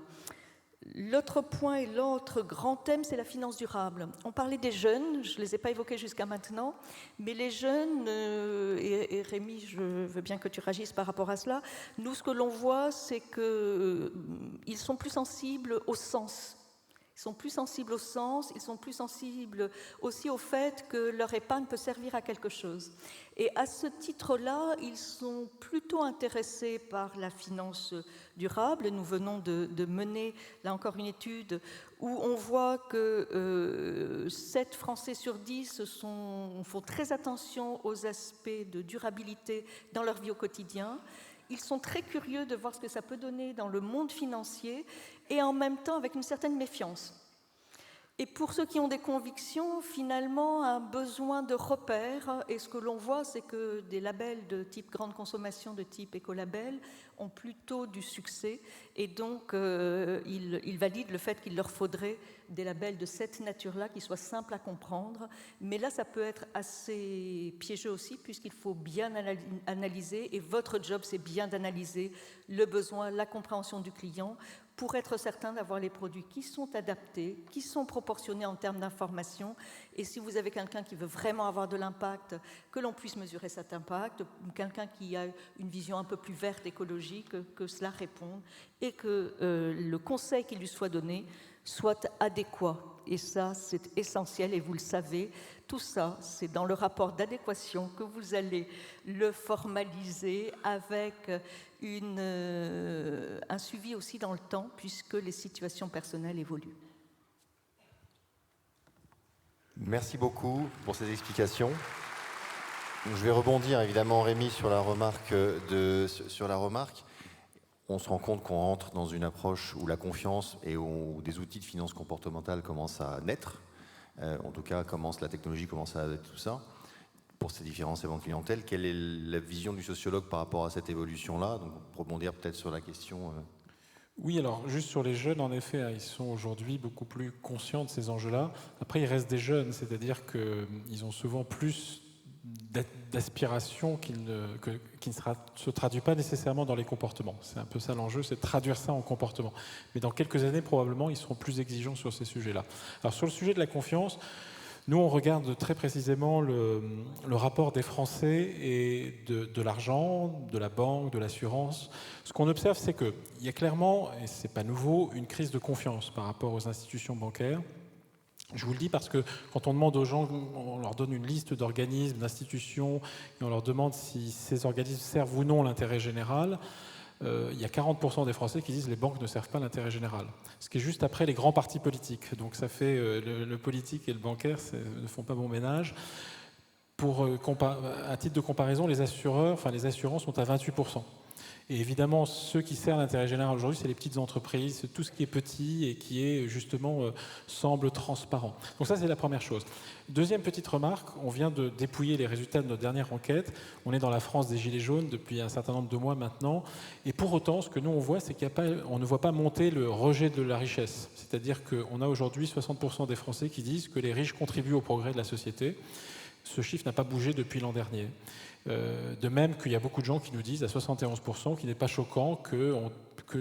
L'autre point et l'autre grand thème, c'est la finance durable. On parlait des jeunes, je ne les ai pas évoqués jusqu'à maintenant, mais les jeunes, et Rémi, je veux bien que tu réagisses par rapport à cela, nous, ce que l'on voit, c'est qu'ils sont plus sensibles au sens. Ils sont plus sensibles au sens, ils sont plus sensibles aussi au fait que leur épargne peut servir à quelque chose. Et à ce titre-là, ils sont plutôt intéressés par la finance durable. Nous venons de mener, là encore, une étude où on voit que 7 Français sur 10 font très attention aux aspects de durabilité dans leur vie au quotidien. Ils sont très curieux de voir ce que ça peut donner dans le monde financier et en même temps avec une certaine méfiance. Et pour ceux qui ont des convictions, finalement, un besoin de repères. Et ce que l'on voit, c'est que des labels de type grande consommation, de type écolabel, ont plutôt du succès. Et donc, ils valident le fait qu'il leur faudrait des labels de cette nature-là qui soient simples à comprendre. Mais là, ça peut être assez piégeux aussi, puisqu'il faut bien analyser. Et votre job, c'est bien d'analyser le besoin, la compréhension du client, pour être certain d'avoir les produits qui sont adaptés, qui sont proportionnés en termes d'information. Et si vous avez quelqu'un qui veut vraiment avoir de l'impact, que l'on puisse mesurer cet impact, quelqu'un qui a une vision un peu plus verte, écologique, que cela réponde, et que le conseil qui lui soit donné soit adéquat. Et ça, c'est essentiel, et vous le savez, tout ça, c'est dans le rapport d'adéquation que vous allez le formaliser avec un suivi aussi dans le temps, puisque les situations personnelles évoluent.
Merci beaucoup pour ces explications. Je vais rebondir évidemment, Rémi, sur la remarque. On se rend compte qu'on rentre dans une approche où la confiance et où des outils de finance comportementale commencent à naître. En tout cas, la technologie commence à tout ça. Pour ces différents segments de clientèle, quelle est la vision du sociologue par rapport à cette évolution-là? Donc, pour rebondir peut-être sur la question.
Oui, alors juste sur les jeunes, en effet, ils sont aujourd'hui beaucoup plus conscients de ces enjeux-là. Après, ils restent des jeunes, c'est-à-dire qu'ils ont souvent plus d'aspiration qui ne se traduit pas nécessairement dans les comportements. C'est un peu ça l'enjeu, c'est de traduire ça en comportement. Mais dans quelques années, probablement, ils seront plus exigeants sur ces sujets-là. Alors sur le sujet de la confiance, nous, on regarde très précisément le rapport des Français et de l'argent, de la banque, de l'assurance. Ce qu'on observe, c'est qu'il y a clairement, et ce n'est pas nouveau, une crise de confiance par rapport aux institutions bancaires. Je vous le dis parce que quand on demande aux gens, on leur donne une liste d'organismes, d'institutions, et on leur demande si ces organismes servent ou non l'intérêt général, il y a 40% des Français qui disent que les banques ne servent pas l'intérêt général. Ce qui est juste après les grands partis politiques. Donc ça fait le politique et le bancaire ne font pas bon ménage. À titre de comparaison, les assurances sont à 28%. Et évidemment, ceux qui servent l'intérêt général aujourd'hui, c'est les petites entreprises, c'est tout ce qui est petit et qui est justement semble transparent. Donc ça, c'est la première chose. Deuxième petite remarque, on vient de dépouiller les résultats de notre dernière enquête. On est dans la France des Gilets jaunes depuis un certain nombre de mois maintenant. Et pour autant, ce que nous, on voit, c'est qu'on ne voit pas monter le rejet de la richesse. C'est-à-dire qu'on a aujourd'hui 60% des Français qui disent que les riches contribuent au progrès de la société. Ce chiffre n'a pas bougé depuis l'an dernier. De même qu'il y a beaucoup de gens qui nous disent à 71% qu'il n'est pas choquant que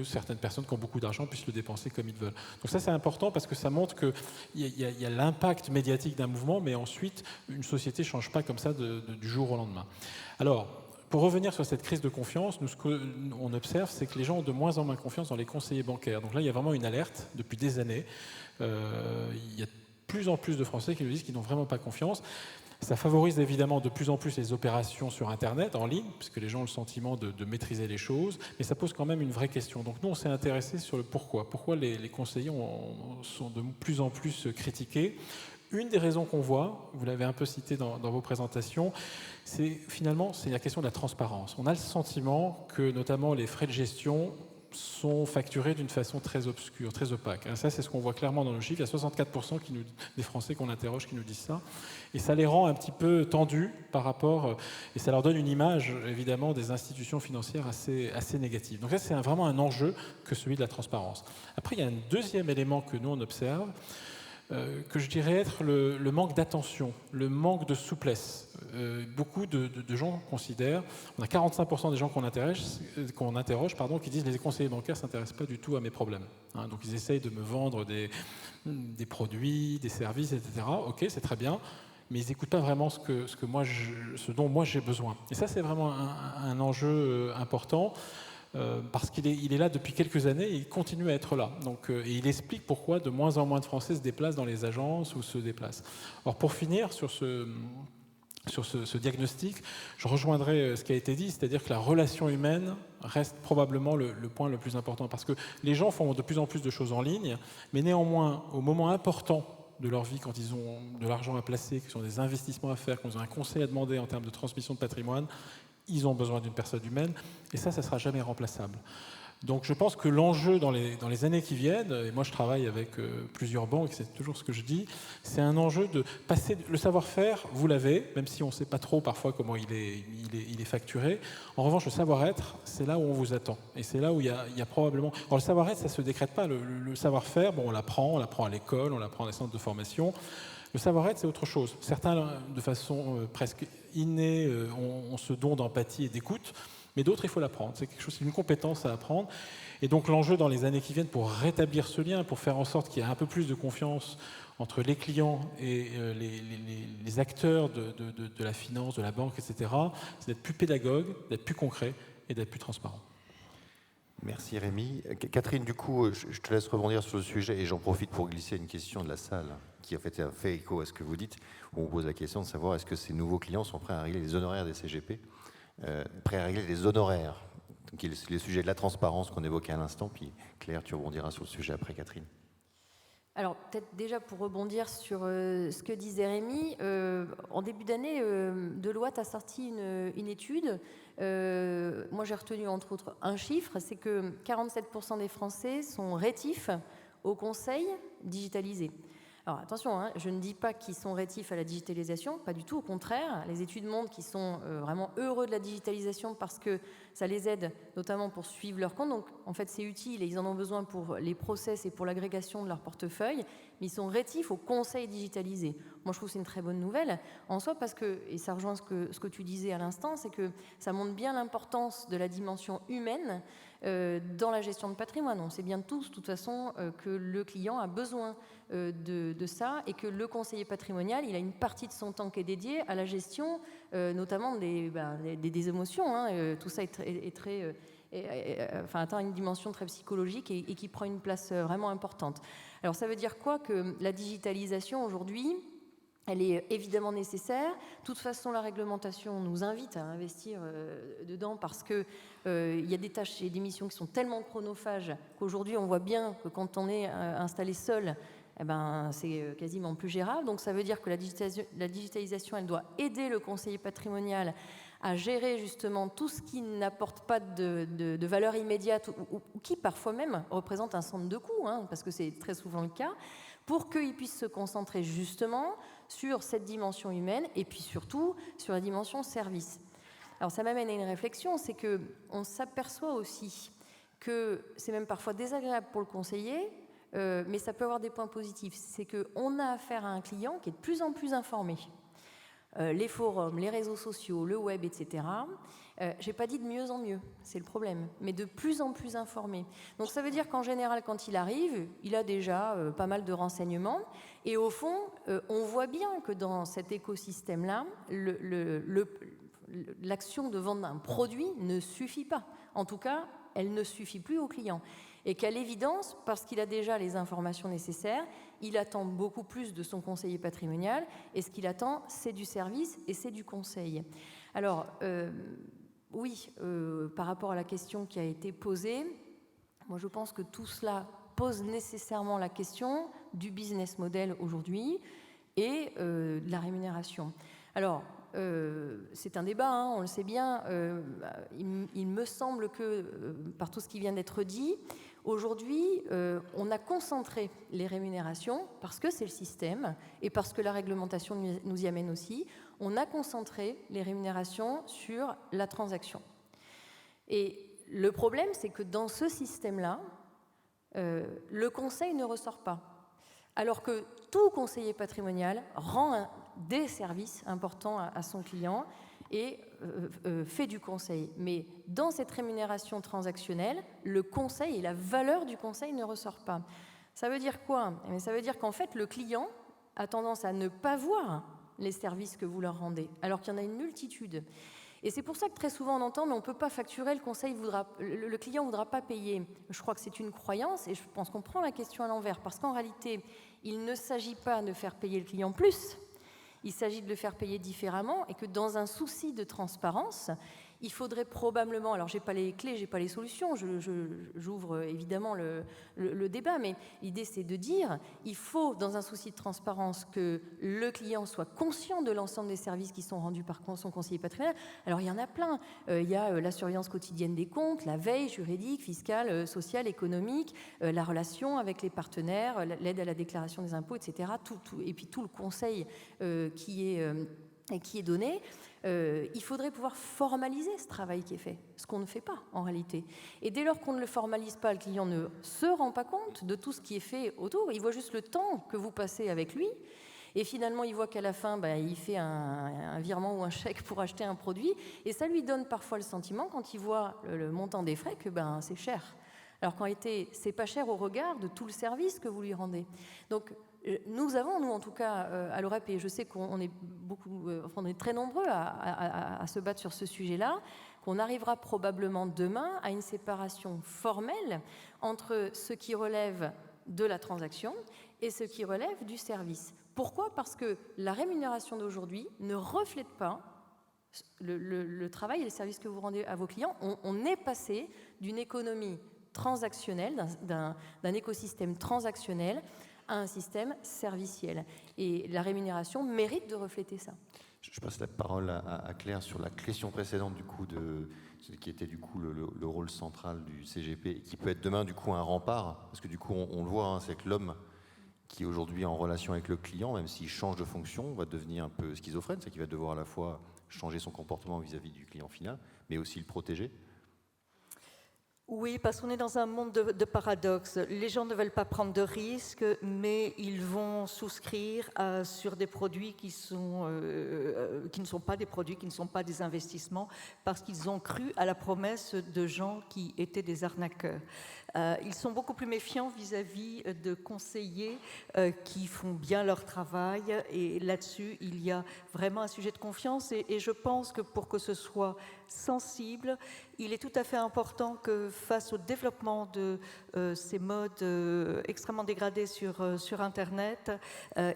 certaines personnes qui ont beaucoup d'argent puissent le dépenser comme ils veulent. Donc ça c'est important parce que ça montre qu'il y a l'impact médiatique d'un mouvement, mais ensuite une société ne change pas comme ça du jour au lendemain. Alors, pour revenir sur cette crise de confiance, nous, ce qu'on observe, c'est que les gens ont de moins en moins confiance dans les conseillers bancaires. Donc là, il y a vraiment une alerte depuis des années. Il y a de plus en plus de Français qui nous disent qu'ils n'ont vraiment pas confiance. Ça favorise évidemment de plus en plus les opérations sur Internet, en ligne, puisque les gens ont le sentiment de maîtriser les choses, mais ça pose quand même une vraie question. Donc nous, on s'est intéressé sur le pourquoi. Pourquoi les conseillers sont de plus en plus critiqués. Une des raisons qu'on voit, vous l'avez un peu cité dans vos présentations, c'est la question de la transparence. On a le sentiment que notamment les frais de gestion sont facturés d'une façon très obscure, très opaque. Ça, c'est ce qu'on voit clairement dans nos chiffres. Il y a 64% des Français qu'on interroge qui nous disent ça. Et ça les rend un petit peu tendus par rapport... Et ça leur donne une image, évidemment, des institutions financières assez négative. Donc ça, c'est vraiment un enjeu que celui de la transparence. Après, il y a un deuxième élément que nous, on observe, que je dirais être le manque d'attention, le manque de souplesse. Beaucoup de gens considèrent, on a 45% des gens qu'on interroge, qui disent les conseillers bancaires ne s'intéressent pas du tout à mes problèmes. Donc ils essayent de me vendre des produits, des services, etc. Ok, c'est très bien, mais ils n'écoutent pas vraiment ce dont moi j'ai besoin. Et ça, c'est vraiment un enjeu important. Parce qu'il est là depuis quelques années et il continue à être là. Donc, et il explique pourquoi de moins en moins de Français se déplacent dans les agences ou se déplacent. Alors pour finir sur ce diagnostic, je rejoindrai ce qui a été dit, c'est-à-dire que la relation humaine reste probablement le point le plus important. Parce que les gens font de plus en plus de choses en ligne, mais néanmoins, au moment important de leur vie, quand ils ont de l'argent à placer, qu'ils ont des investissements à faire, qu'ils ont un conseil à demander en termes de transmission de patrimoine, ils ont besoin d'une personne humaine, et ça ne sera jamais remplaçable. Donc je pense que l'enjeu dans les années qui viennent, et moi je travaille avec plusieurs banques, c'est toujours ce que je dis, c'est un enjeu de passer... Le savoir-faire, vous l'avez, même si on ne sait pas trop parfois comment il est facturé. En revanche, le savoir-être, c'est là où on vous attend. Et c'est là où il y a probablement... Alors le savoir-être, ça ne se décrète pas. Le savoir-faire, bon, on l'apprend à l'école, on l'apprend dans les centres de formation. Le savoir-être, c'est autre chose. Certains, de façon presque innée, ont ce don d'empathie et d'écoute, mais d'autres, il faut l'apprendre. C'est une compétence à apprendre. Et donc l'enjeu dans les années qui viennent, pour rétablir ce lien, pour faire en sorte qu'il y ait un peu plus de confiance entre les clients et les acteurs de la finance, de la banque, etc., c'est d'être plus pédagogue, d'être plus concret et d'être plus transparent.
Merci Rémi. Catherine, du coup, je te laisse rebondir sur le sujet et j'en profite pour glisser une question de la salle qui a fait écho à ce que vous dites, où on pose la question de savoir est-ce que ces nouveaux clients sont prêts à régler les honoraires des CGP, prêts à régler les honoraires. Donc il y a le sujet de la transparence qu'on évoquait à l'instant, puis Claire, tu rebondiras sur le sujet après Catherine.
Alors, peut-être déjà pour rebondir sur ce que disait Rémi, en début d'année, Deloitte a sorti une étude. Moi, j'ai retenu entre autres un chiffre, c'est que 47% des Français sont rétifs au conseil digitalisé. Alors attention, je ne dis pas qu'ils sont rétifs à la digitalisation, pas du tout, au contraire. Les études montrent qu'ils sont vraiment heureux de la digitalisation parce que ça les aide notamment pour suivre leur compte. Donc en fait c'est utile et ils en ont besoin pour les process et pour l'agrégation de leur portefeuille, mais ils sont rétifs au conseil digitalisé. Moi je trouve que c'est une très bonne nouvelle en soi parce que, et ça rejoint ce que tu disais à l'instant, c'est que ça montre bien l'importance de la dimension humaine dans la gestion de patrimoine. On sait bien tous, de toute façon, que le client a besoin de ça et que le conseiller patrimonial, il a une partie de son temps qui est dédiée à la gestion, notamment des émotions. Tout ça atteint une dimension très psychologique et qui prend une place vraiment importante. Alors ça veut dire quoi? Que la digitalisation aujourd'hui, elle est évidemment nécessaire. De toute façon, la réglementation nous invite à investir dedans parce qu'il y a des tâches et des missions qui sont tellement chronophages qu'aujourd'hui, on voit bien que quand on est installé seul, c'est quasiment plus gérable. Donc ça veut dire que la digitalisation, elle doit aider le conseiller patrimonial à gérer justement tout ce qui n'apporte pas de valeur immédiate ou qui parfois même représente un centre de coût, parce que c'est très souvent le cas, pour qu'il puisse se concentrer justement sur cette dimension humaine et puis surtout sur la dimension service. Alors ça m'amène à une réflexion, c'est qu'on s'aperçoit aussi que c'est même parfois désagréable pour le conseiller, mais ça peut avoir des points positifs. C'est qu'on a affaire à un client qui est de plus en plus informé. les forums, les réseaux sociaux, le web, etc. Je n'ai pas dit de mieux en mieux, c'est le problème, mais de plus en plus informé. Donc ça veut dire qu'en général, quand il arrive, il a déjà pas mal de renseignements. Et au fond, on voit bien que dans cet écosystème-là, l'action de vente d'un produit ne suffit pas. En tout cas, elle ne suffit plus au client. Et qu'à l'évidence, parce qu'il a déjà les informations nécessaires, il attend beaucoup plus de son conseiller patrimonial, et ce qu'il attend, c'est du service et c'est du conseil. Alors, oui, par rapport à la question qui a été posée, moi je pense que tout cela pose nécessairement la question du business model aujourd'hui et de la rémunération. Alors, c'est un débat, hein, on le sait bien. Il me semble que, par tout ce qui vient d'être dit, aujourd'hui, on a concentré les rémunérations, parce que c'est le système, et parce que la réglementation nous y amène aussi, on a concentré les rémunérations sur la transaction. Et le problème, c'est que dans ce système-là, le conseil ne ressort pas. Alors que tout conseiller patrimonial rend des services importants à son client et fait du conseil. Mais dans cette rémunération transactionnelle, le conseil et la valeur du conseil ne ressort pas. Ça veut dire quoi? Ça veut dire qu'en fait, le client a tendance à ne pas voir les services que vous leur rendez, alors qu'il y en a une multitude. Et c'est pour ça que très souvent on entend, mais on ne peut pas facturer, le client ne voudra pas payer. Je crois que c'est une croyance, et je pense qu'on prend la question à l'envers, parce qu'en réalité, il ne s'agit pas de faire payer le client plus, il s'agit de le faire payer différemment, et que dans un souci de transparence, il faudrait probablement, alors je n'ai pas les clés, je n'ai pas les solutions, j'ouvre évidemment le débat, mais l'idée c'est de dire, il faut dans un souci de transparence que le client soit conscient de l'ensemble des services qui sont rendus par son conseiller patrimonial. Alors il y en a plein, il y a la surveillance quotidienne des comptes, la veille juridique, fiscale, sociale, économique, la relation avec les partenaires, l'aide à la déclaration des impôts, etc. Et puis tout le conseil qui est donné. Il faudrait pouvoir formaliser ce travail qui est fait, ce qu'on ne fait pas en réalité. Et dès lors qu'on ne le formalise pas, le client ne se rend pas compte de tout ce qui est fait autour, il voit juste le temps que vous passez avec lui, et finalement il voit qu'à la fin, il fait un virement ou un chèque pour acheter un produit, et ça lui donne parfois le sentiment, quand il voit le montant des frais, que c'est cher. Alors qu'en réalité, c'est pas cher au regard de tout le service que vous lui rendez. Donc, nous avons, nous en tout cas, à l'OREP, et je sais qu'on est on est très nombreux à se battre sur ce sujet-là, qu'on arrivera probablement demain à une séparation formelle entre ce qui relève de la transaction et ce qui relève du service. Pourquoi? Parce que la rémunération d'aujourd'hui ne reflète pas le travail et les services que vous rendez à vos clients. On est passé d'une économie transactionnelle, d'un écosystème transactionnel, à un système serviciel. Et la rémunération mérite de refléter ça.
Je passe la parole à Claire sur la question précédente, du coup, qui était du coup le rôle central du CGP, et qui peut être demain du coup un rempart, parce que du coup on le voit, c'est que l'homme qui est aujourd'hui en relation avec le client, même s'il change de fonction, va devenir un peu schizophrène, c'est qu'il va devoir à la fois changer son comportement vis-à-vis du client final, mais aussi le protéger.
Oui, parce qu'on est dans un monde de paradoxes. Les gens ne veulent pas prendre de risques, mais ils vont souscrire sur des produits qui ne sont pas des produits, qui ne sont pas des investissements, parce qu'ils ont cru à la promesse de gens qui étaient des arnaqueurs. Ils sont beaucoup plus méfiants vis-à-vis de conseillers qui font bien leur travail, et là-dessus, il y a vraiment un sujet de confiance, et je pense que pour que ce soit sensible, il est tout à fait important que face au développement de ces modes extrêmement dégradés sur Internet,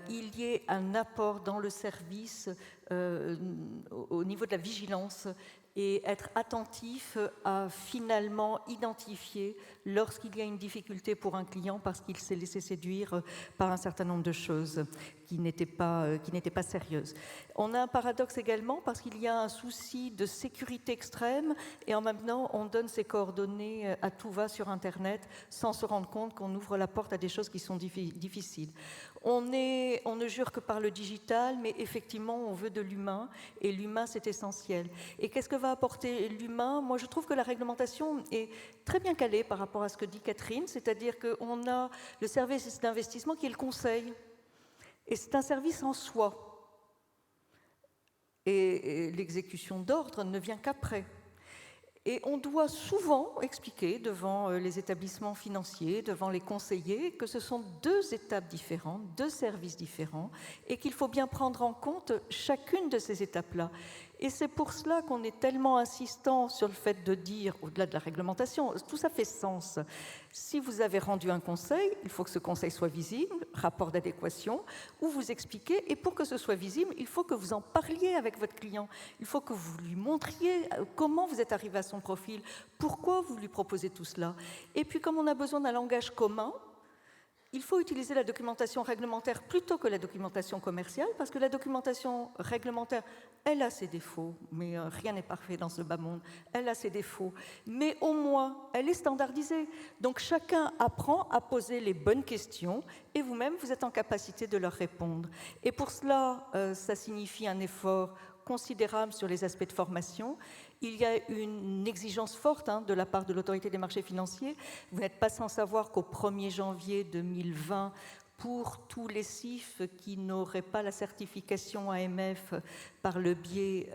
il y ait un apport dans le service au niveau de la vigilance, et être attentif à finalement identifier lorsqu'il y a une difficulté pour un client parce qu'il s'est laissé séduire par un certain nombre de choses qui n'étaient pas sérieuses. On a un paradoxe également parce qu'il y a un souci de sécurité extrême, et en même temps on donne ses coordonnées à tout va sur Internet sans se rendre compte qu'on ouvre la porte à des choses qui sont difficiles. On ne jure que par le digital, mais effectivement on veut de l'humain, et l'humain c'est essentiel. Et qu'est-ce que va apporter l'humain? Moi je trouve que la réglementation est très bien calée par rapport à ce que dit Catherine, c'est-à-dire qu'on a le service d'investissement qui est le conseil, et c'est un service en soi. et l'exécution d'ordre ne vient qu'après. Et on doit souvent expliquer devant les établissements financiers, devant les conseillers, que ce sont 2 étapes différentes, 2 services différents, et qu'il faut bien prendre en compte chacune de ces étapes-là. Et c'est pour cela qu'on est tellement insistant sur le fait de dire, au-delà de la réglementation, tout ça fait sens. Si vous avez rendu un conseil, il faut que ce conseil soit visible, rapport d'adéquation, où vous expliquez, et pour que ce soit visible, il faut que vous en parliez avec votre client. Il faut que vous lui montriez comment vous êtes arrivé à son profil, pourquoi vous lui proposez tout cela. Et puis, comme on a besoin d'un langage commun, il faut utiliser la documentation réglementaire plutôt que la documentation commerciale, parce que la documentation réglementaire, elle a ses défauts, mais rien n'est parfait dans ce bas monde, elle a ses défauts, mais au moins, elle est standardisée. Donc chacun apprend à poser les bonnes questions, et vous-même, vous êtes en capacité de leur répondre. Et pour cela, ça signifie un effort considérable sur les aspects de formation. Il y a une exigence forte de la part de l'autorité des marchés financiers. Vous n'êtes pas sans savoir qu'au 1er janvier 2020, pour tous les CIF qui n'auraient pas la certification AMF par le biais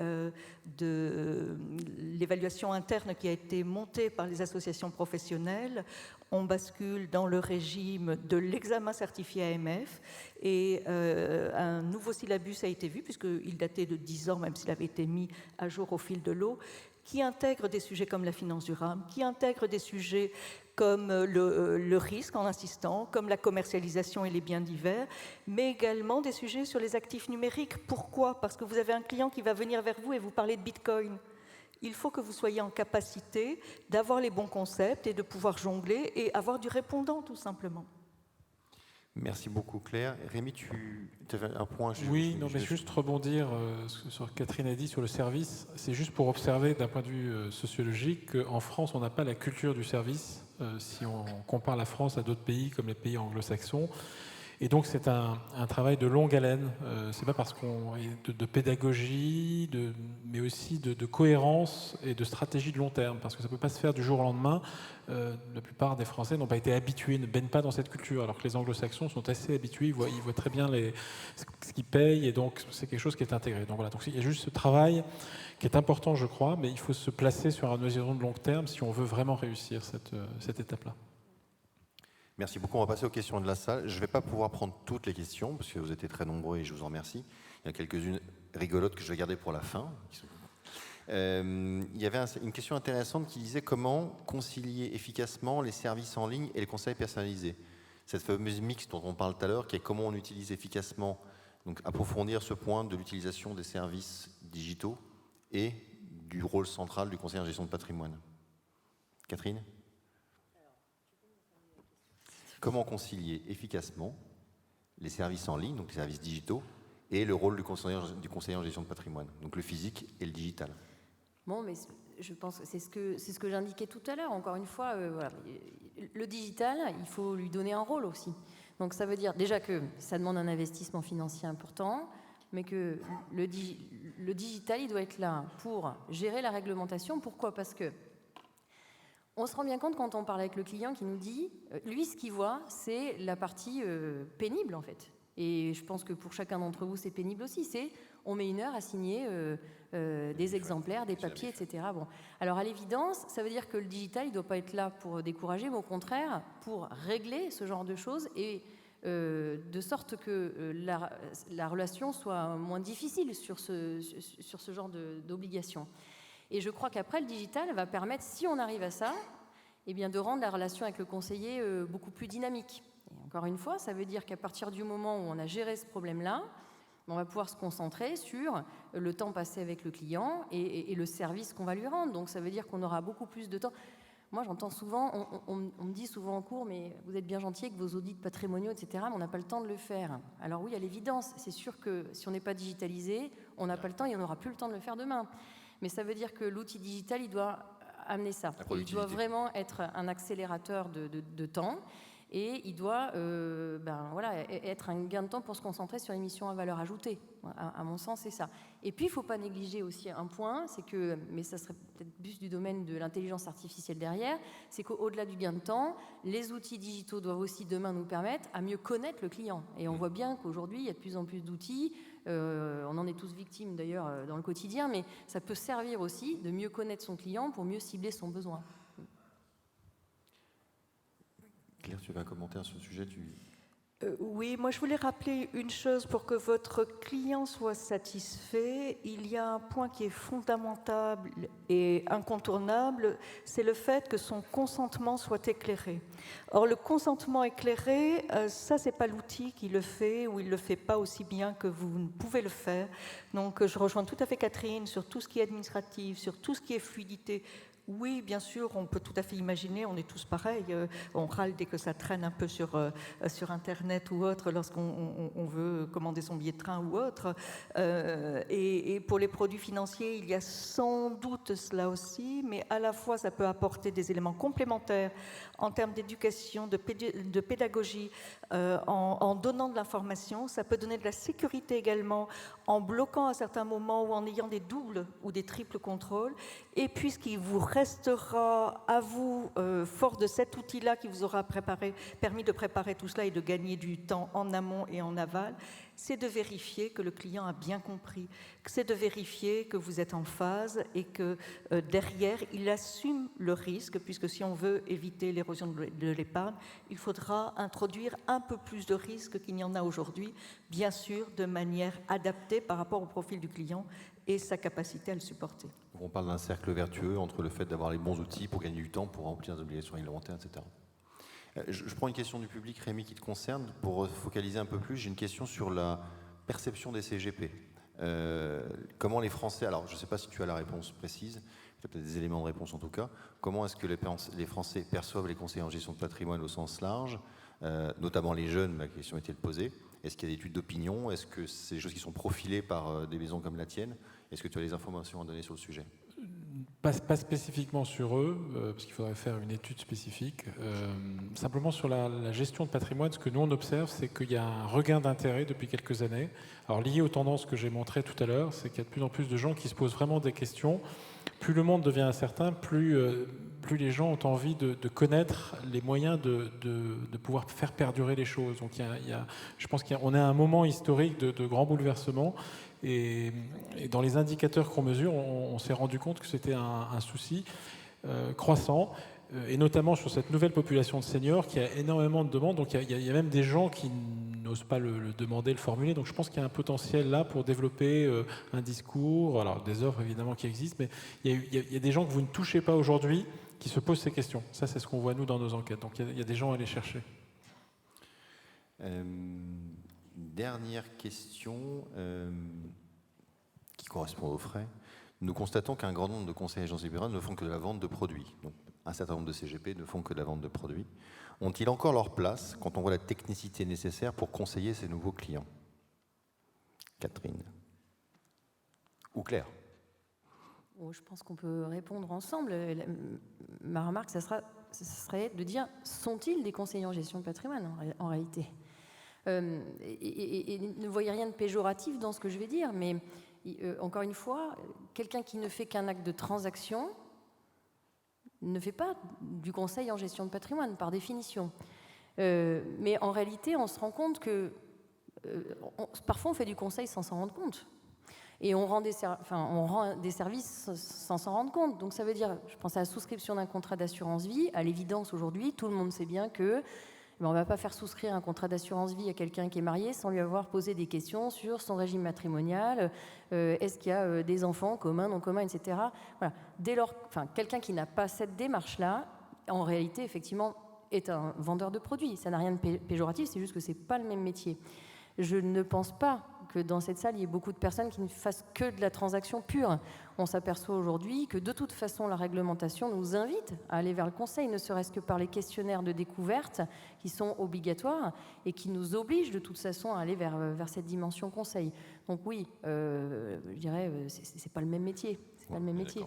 de l'évaluation interne qui a été montée par les associations professionnelles, on bascule dans le régime de l'examen certifié AMF et un nouveau syllabus a été vu, puisqu'il datait de 10 ans, même s'il avait été mis à jour au fil de l'eau, qui intègre des sujets comme la finance durable, qui intègre des sujets comme le risque en insistant, comme la commercialisation et les biens divers, mais également des sujets sur les actifs numériques. Pourquoi ? Parce que vous avez un client qui va venir vers vous et vous parler de Bitcoin. Il faut que vous soyez en capacité d'avoir les bons concepts et de pouvoir jongler et avoir du répondant, tout simplement.
Merci beaucoup, Claire. Rémi, tu avais un point.
Oui, non, mais juste rebondir sur ce que Catherine a dit sur le service. C'est juste pour observer d'un point de vue sociologique qu'en France, on n'a pas la culture du service. Si on compare la France à d'autres pays comme les pays anglo-saxons. Et donc c'est un travail de longue haleine. C'est pas parce qu'on est de pédagogie, mais aussi de cohérence et de stratégie de long terme, parce que ça peut pas se faire du jour au lendemain. La plupart des Français n'ont pas été habitués, ne baignent pas dans cette culture, alors que les Anglo-Saxons sont assez habitués, ils voient très bien ce qu'ils payent, et donc c'est quelque chose qui est intégré. Donc voilà, donc il y a juste ce travail qui est important, je crois, mais il faut se placer sur un horizon de long terme si on veut vraiment réussir cette étape-là.
Merci beaucoup. On va passer aux questions de la salle. Je ne vais pas pouvoir prendre toutes les questions, parce que vous étiez très nombreux et je vous en remercie. Il y a quelques-unes rigolotes que je vais garder pour la fin. Il y avait une question intéressante qui disait comment concilier efficacement les services en ligne et les conseils personnalisés. Cette fameuse mix dont on parle tout à l'heure, qui est comment on utilise efficacement, donc approfondir ce point de l'utilisation des services digitaux et du rôle central du conseiller en gestion de patrimoine. Catherine ? Comment concilier efficacement les services en ligne, donc les services digitaux, et le rôle du conseiller en gestion de patrimoine, donc le physique et le digital.
Bon, mais je pense que c'est ce que j'indiquais tout à l'heure. Encore une fois, voilà. Le digital, il faut lui donner un rôle aussi. Donc ça veut dire déjà que ça demande un investissement financier important, mais que le digital, il doit être là pour gérer la réglementation. Pourquoi ? Parce que on se rend bien compte quand on parle avec le client qui nous dit, lui, ce qu'il voit, c'est la partie pénible, en fait. Et je pense que pour chacun d'entre vous, c'est pénible aussi. C'est, on met 1 heure à signer des exemplaires, des papiers, etc. Bon. Alors, à l'évidence, ça veut dire que le digital, il ne doit pas être là pour décourager, mais au contraire, pour régler ce genre de choses et de sorte que la relation soit moins difficile sur ce genre d'obligations. Et je crois qu'après, le digital va permettre, si on arrive à ça, eh bien, de rendre la relation avec le conseiller beaucoup plus dynamique. Et encore une fois, ça veut dire qu'à partir du moment où on a géré ce problème-là, on va pouvoir se concentrer sur le temps passé avec le client et le service qu'on va lui rendre. Donc ça veut dire qu'on aura beaucoup plus de temps. Moi, j'entends souvent, on me dit souvent en cours, mais vous êtes bien gentil avec vos audits patrimoniaux, etc., mais on n'a pas le temps de le faire. Alors oui, à l'évidence, c'est sûr que si on n'est pas digitalisé, on n'a pas le temps et on n'aura plus le temps de le faire demain. Mais ça veut dire que l'outil digital, il doit amener ça. Il doit vraiment être un accélérateur de temps. et il doit être un gain de temps pour se concentrer sur les missions à valeur ajoutée. À mon sens, c'est ça. Et puis, il ne faut pas négliger aussi un point, c'est que, mais ça serait peut-être plus du domaine de l'intelligence artificielle derrière, c'est qu'au-delà du gain de temps, les outils digitaux doivent aussi demain nous permettre à mieux connaître le client. Et on voit bien qu'aujourd'hui, il y a de plus en plus d'outils, on en est tous victimes d'ailleurs dans le quotidien, mais ça peut servir aussi de mieux connaître son client pour mieux cibler son besoin.
Claire, tu avais un commentaire à ce sujet
Oui, moi je voulais rappeler une chose pour que votre client soit satisfait. Il y a un point qui est fondamental et incontournable, c'est le fait que son consentement soit éclairé. Or, le consentement éclairé, ça c'est pas l'outil qui le fait ou il le fait pas aussi bien que vous ne pouvez le faire. Donc, je rejoins tout à fait Catherine sur tout ce qui est administratif, sur tout ce qui est fluidité. Oui, bien sûr, on peut tout à fait imaginer, on est tous pareils, on râle dès que ça traîne un peu sur Internet ou autre, lorsqu'on veut commander son billet de train ou autre. Et pour les produits financiers, il y a sans doute cela aussi, mais à la fois, ça peut apporter des éléments complémentaires en termes d'éducation, de pédagogie, en donnant de l'information. Ça peut donner de la sécurité également, en bloquant à certains moments ou en ayant des doubles ou des triples contrôles. Et puis, ce qui vous restera à vous, fort de cet outil-là qui vous aura permis de préparer tout cela et de gagner du temps en amont et en aval, c'est de vérifier que le client a bien compris, c'est de vérifier que vous êtes en phase et que derrière, il assume le risque, puisque si on veut éviter l'érosion de l'épargne, il faudra introduire un peu plus de risques qu'il n'y en a aujourd'hui, bien sûr de manière adaptée par rapport au profil du client et sa capacité à le supporter.
On parle d'un cercle vertueux entre le fait d'avoir les bons outils pour gagner du temps, pour remplir les obligations réglementaires, etc. Je prends une question du public, Rémi, qui te concerne. Pour focaliser un peu plus, j'ai une question sur la perception des CGP. Comment les Français, alors je ne sais pas si tu as la réponse précise, tu as peut-être des éléments de réponse en tout cas, comment est-ce que les Français perçoivent les conseillers en gestion de patrimoine au sens large, notamment les jeunes, ma question était de poser. Est-ce qu'il y a des études d'opinion? Est-ce que c'est des choses qui sont profilées par des maisons comme la tienne? Est-ce que tu as des informations à donner sur le sujet?
Pas spécifiquement sur eux, parce qu'il faudrait faire une étude spécifique. Simplement sur la gestion de patrimoine, ce que nous on observe, c'est qu'il y a un regain d'intérêt depuis quelques années. Alors lié aux tendances que j'ai montrées tout à l'heure, c'est qu'il y a de plus en plus de gens qui se posent vraiment des questions. Plus le monde devient incertain, plus les gens ont envie de connaître les moyens de pouvoir faire perdurer les choses. Donc je pense qu'on est à un moment historique de grands bouleversements. Et dans les indicateurs qu'on mesure, on s'est rendu compte que c'était un souci croissant, et notamment sur cette nouvelle population de seniors qui a énormément de demandes. Donc il y a même des gens qui n'osent pas le demander, le formuler. Donc je pense qu'il y a un potentiel là pour développer un discours, alors des offres évidemment qui existent, mais il y a des gens que vous ne touchez pas aujourd'hui qui se posent ces questions. Ça, c'est ce qu'on voit nous dans nos enquêtes. Donc il y a des gens à aller chercher.
Dernière question qui correspond aux frais. Nous constatons qu'un grand nombre de conseillers agences libérales ne font que de la vente de produits. Donc, un certain nombre de CGP ne font que de la vente de produits. Ont-ils encore leur place quand on voit la technicité nécessaire pour conseiller ces nouveaux clients? Catherine ou Claire?
Je pense qu'on peut répondre ensemble. Ma remarque, ce serait de dire, sont-ils des conseillers en gestion de patrimoine en réalité? Et ne voyez rien de péjoratif dans ce que je vais dire, mais encore une fois, quelqu'un qui ne fait qu'un acte de transaction ne fait pas du conseil en gestion de patrimoine, par définition. Mais en réalité, on se rend compte que parfois on fait du conseil sans s'en rendre compte. Et on rend des services sans s'en rendre compte. Donc ça veut dire, je pense à la souscription d'un contrat d'assurance vie. À l'évidence, aujourd'hui, tout le monde sait bien que on ne va pas faire souscrire un contrat d'assurance vie à quelqu'un qui est marié sans lui avoir posé des questions sur son régime matrimonial, est-ce qu'il y a des enfants communs, non communs, etc. Voilà. Dès lors, quelqu'un qui n'a pas cette démarche-là, en réalité, effectivement, est un vendeur de produits. Ça n'a rien de péjoratif, c'est juste que ce n'est pas le même métier. Je ne pense pas que dans cette salle, il y ait beaucoup de personnes qui ne fassent que de la transaction pure. On s'aperçoit aujourd'hui que de toute façon, la réglementation nous invite à aller vers le conseil, ne serait-ce que par les questionnaires de découverte qui sont obligatoires et qui nous obligent de toute façon à aller vers cette dimension conseil. Donc oui, je dirais, c'est pas le même métier. C'est pas le même métier.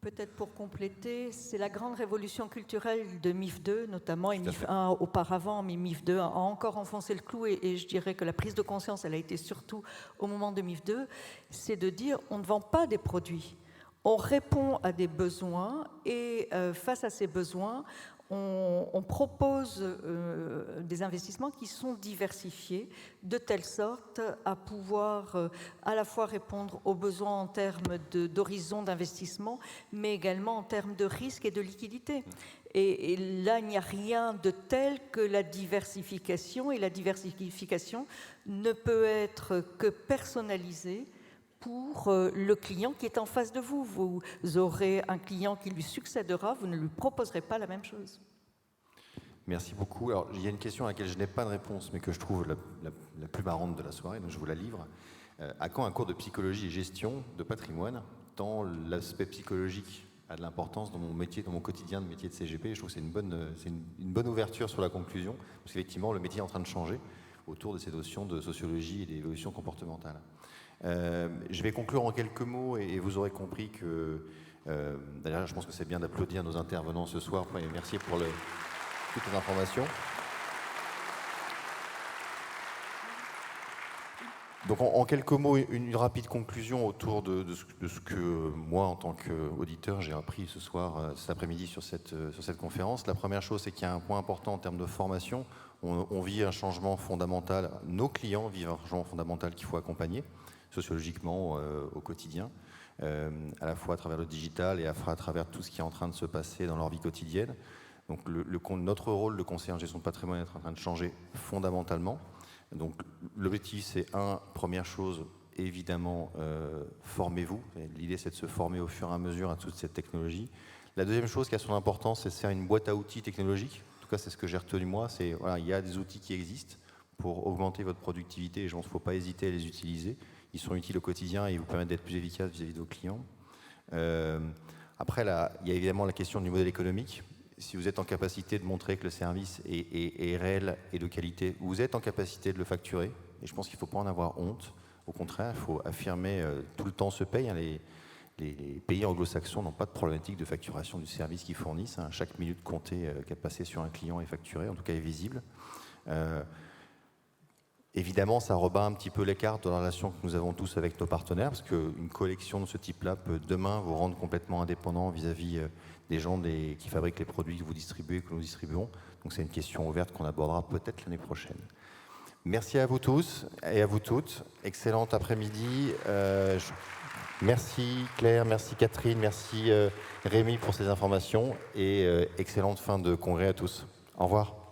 Peut-être pour compléter, c'est la grande révolution culturelle de MIF 2 notamment, et MIF 1 auparavant, mais MIF 2 a encore enfoncé le clou, et je dirais que la prise de conscience, elle a été surtout au moment de MIF 2, c'est de dire on ne vend pas des produits, on répond à des besoins, et face à ces besoins, on propose des investissements qui sont diversifiés de telle sorte à pouvoir à la fois répondre aux besoins en termes d'horizon d'investissement, mais également en termes de risque et de liquidité. Et là, il n'y a rien de tel que la diversification, et la diversification ne peut être que personnalisée pour le client qui est en face de vous. Vous aurez un client qui lui succédera, vous ne lui proposerez pas la même chose.
Merci beaucoup. Alors, il y a une question à laquelle je n'ai pas de réponse, mais que je trouve la plus marrante de la soirée, donc je vous la livre. À quand un cours de psychologie et gestion de patrimoine, tant l'aspect psychologique a de l'importance dans mon métier, dans mon quotidien de métier de CGP. Je trouve que c'est une bonne ouverture sur la conclusion, parce qu'effectivement, le métier est en train de changer autour de ces notions de sociologie et d'évolution comportementale. Je vais conclure en quelques mots, et vous aurez compris que, d'ailleurs, je pense que c'est bien d'applaudir nos intervenants ce soir. Et merci pour toutes les informations. Donc, en quelques mots, une rapide conclusion autour de ce que moi, en tant qu'auditeur, j'ai appris ce soir, cet après-midi sur cette conférence. La première chose, c'est qu'il y a un point important en termes de formation. On vit un changement fondamental. Nos clients vivent un changement fondamental qu'il faut accompagner sociologiquement au quotidien, à la fois à travers le digital et à travers tout ce qui est en train de se passer dans leur vie quotidienne. Donc notre rôle de conseiller en gestion de patrimoine est en train de changer fondamentalement. Donc l'objectif, c'est première chose, évidemment, formez-vous. L'idée, c'est de se former au fur et à mesure à toute cette technologie. La deuxième chose qui a son importance, c'est de faire une boîte à outils technologique. En tout cas, c'est ce que j'ai retenu moi. Voilà, il y a des outils qui existent pour augmenter votre productivité, et je pense qu'il ne faut pas hésiter à les utiliser. Ils sont utiles au quotidien et ils vous permettent d'être plus efficace vis-à-vis de vos clients. Après, il y a évidemment la question du modèle économique. Si vous êtes en capacité de montrer que le service est réel et de qualité, vous êtes en capacité de le facturer. Et je pense qu'il ne faut pas en avoir honte. Au contraire, il faut affirmer tout le temps se paye. Les pays anglo-saxons n'ont pas de problématique de facturation du service qu'ils fournissent. Chaque minute comptée qu'a passée sur un client est facturée, en tout cas est visible. Évidemment, ça rebat un petit peu les cartes dans la relation que nous avons tous avec nos partenaires, parce qu'une collection de ce type-là peut demain vous rendre complètement indépendant vis-à-vis des gens qui fabriquent les produits que vous distribuez et que nous distribuons. Donc c'est une question ouverte qu'on abordera peut-être l'année prochaine. Merci à vous tous et à vous toutes. Excellent après-midi. Merci Claire, merci Catherine, merci Rémi pour ces informations, et excellente fin de congrès à tous. Au revoir.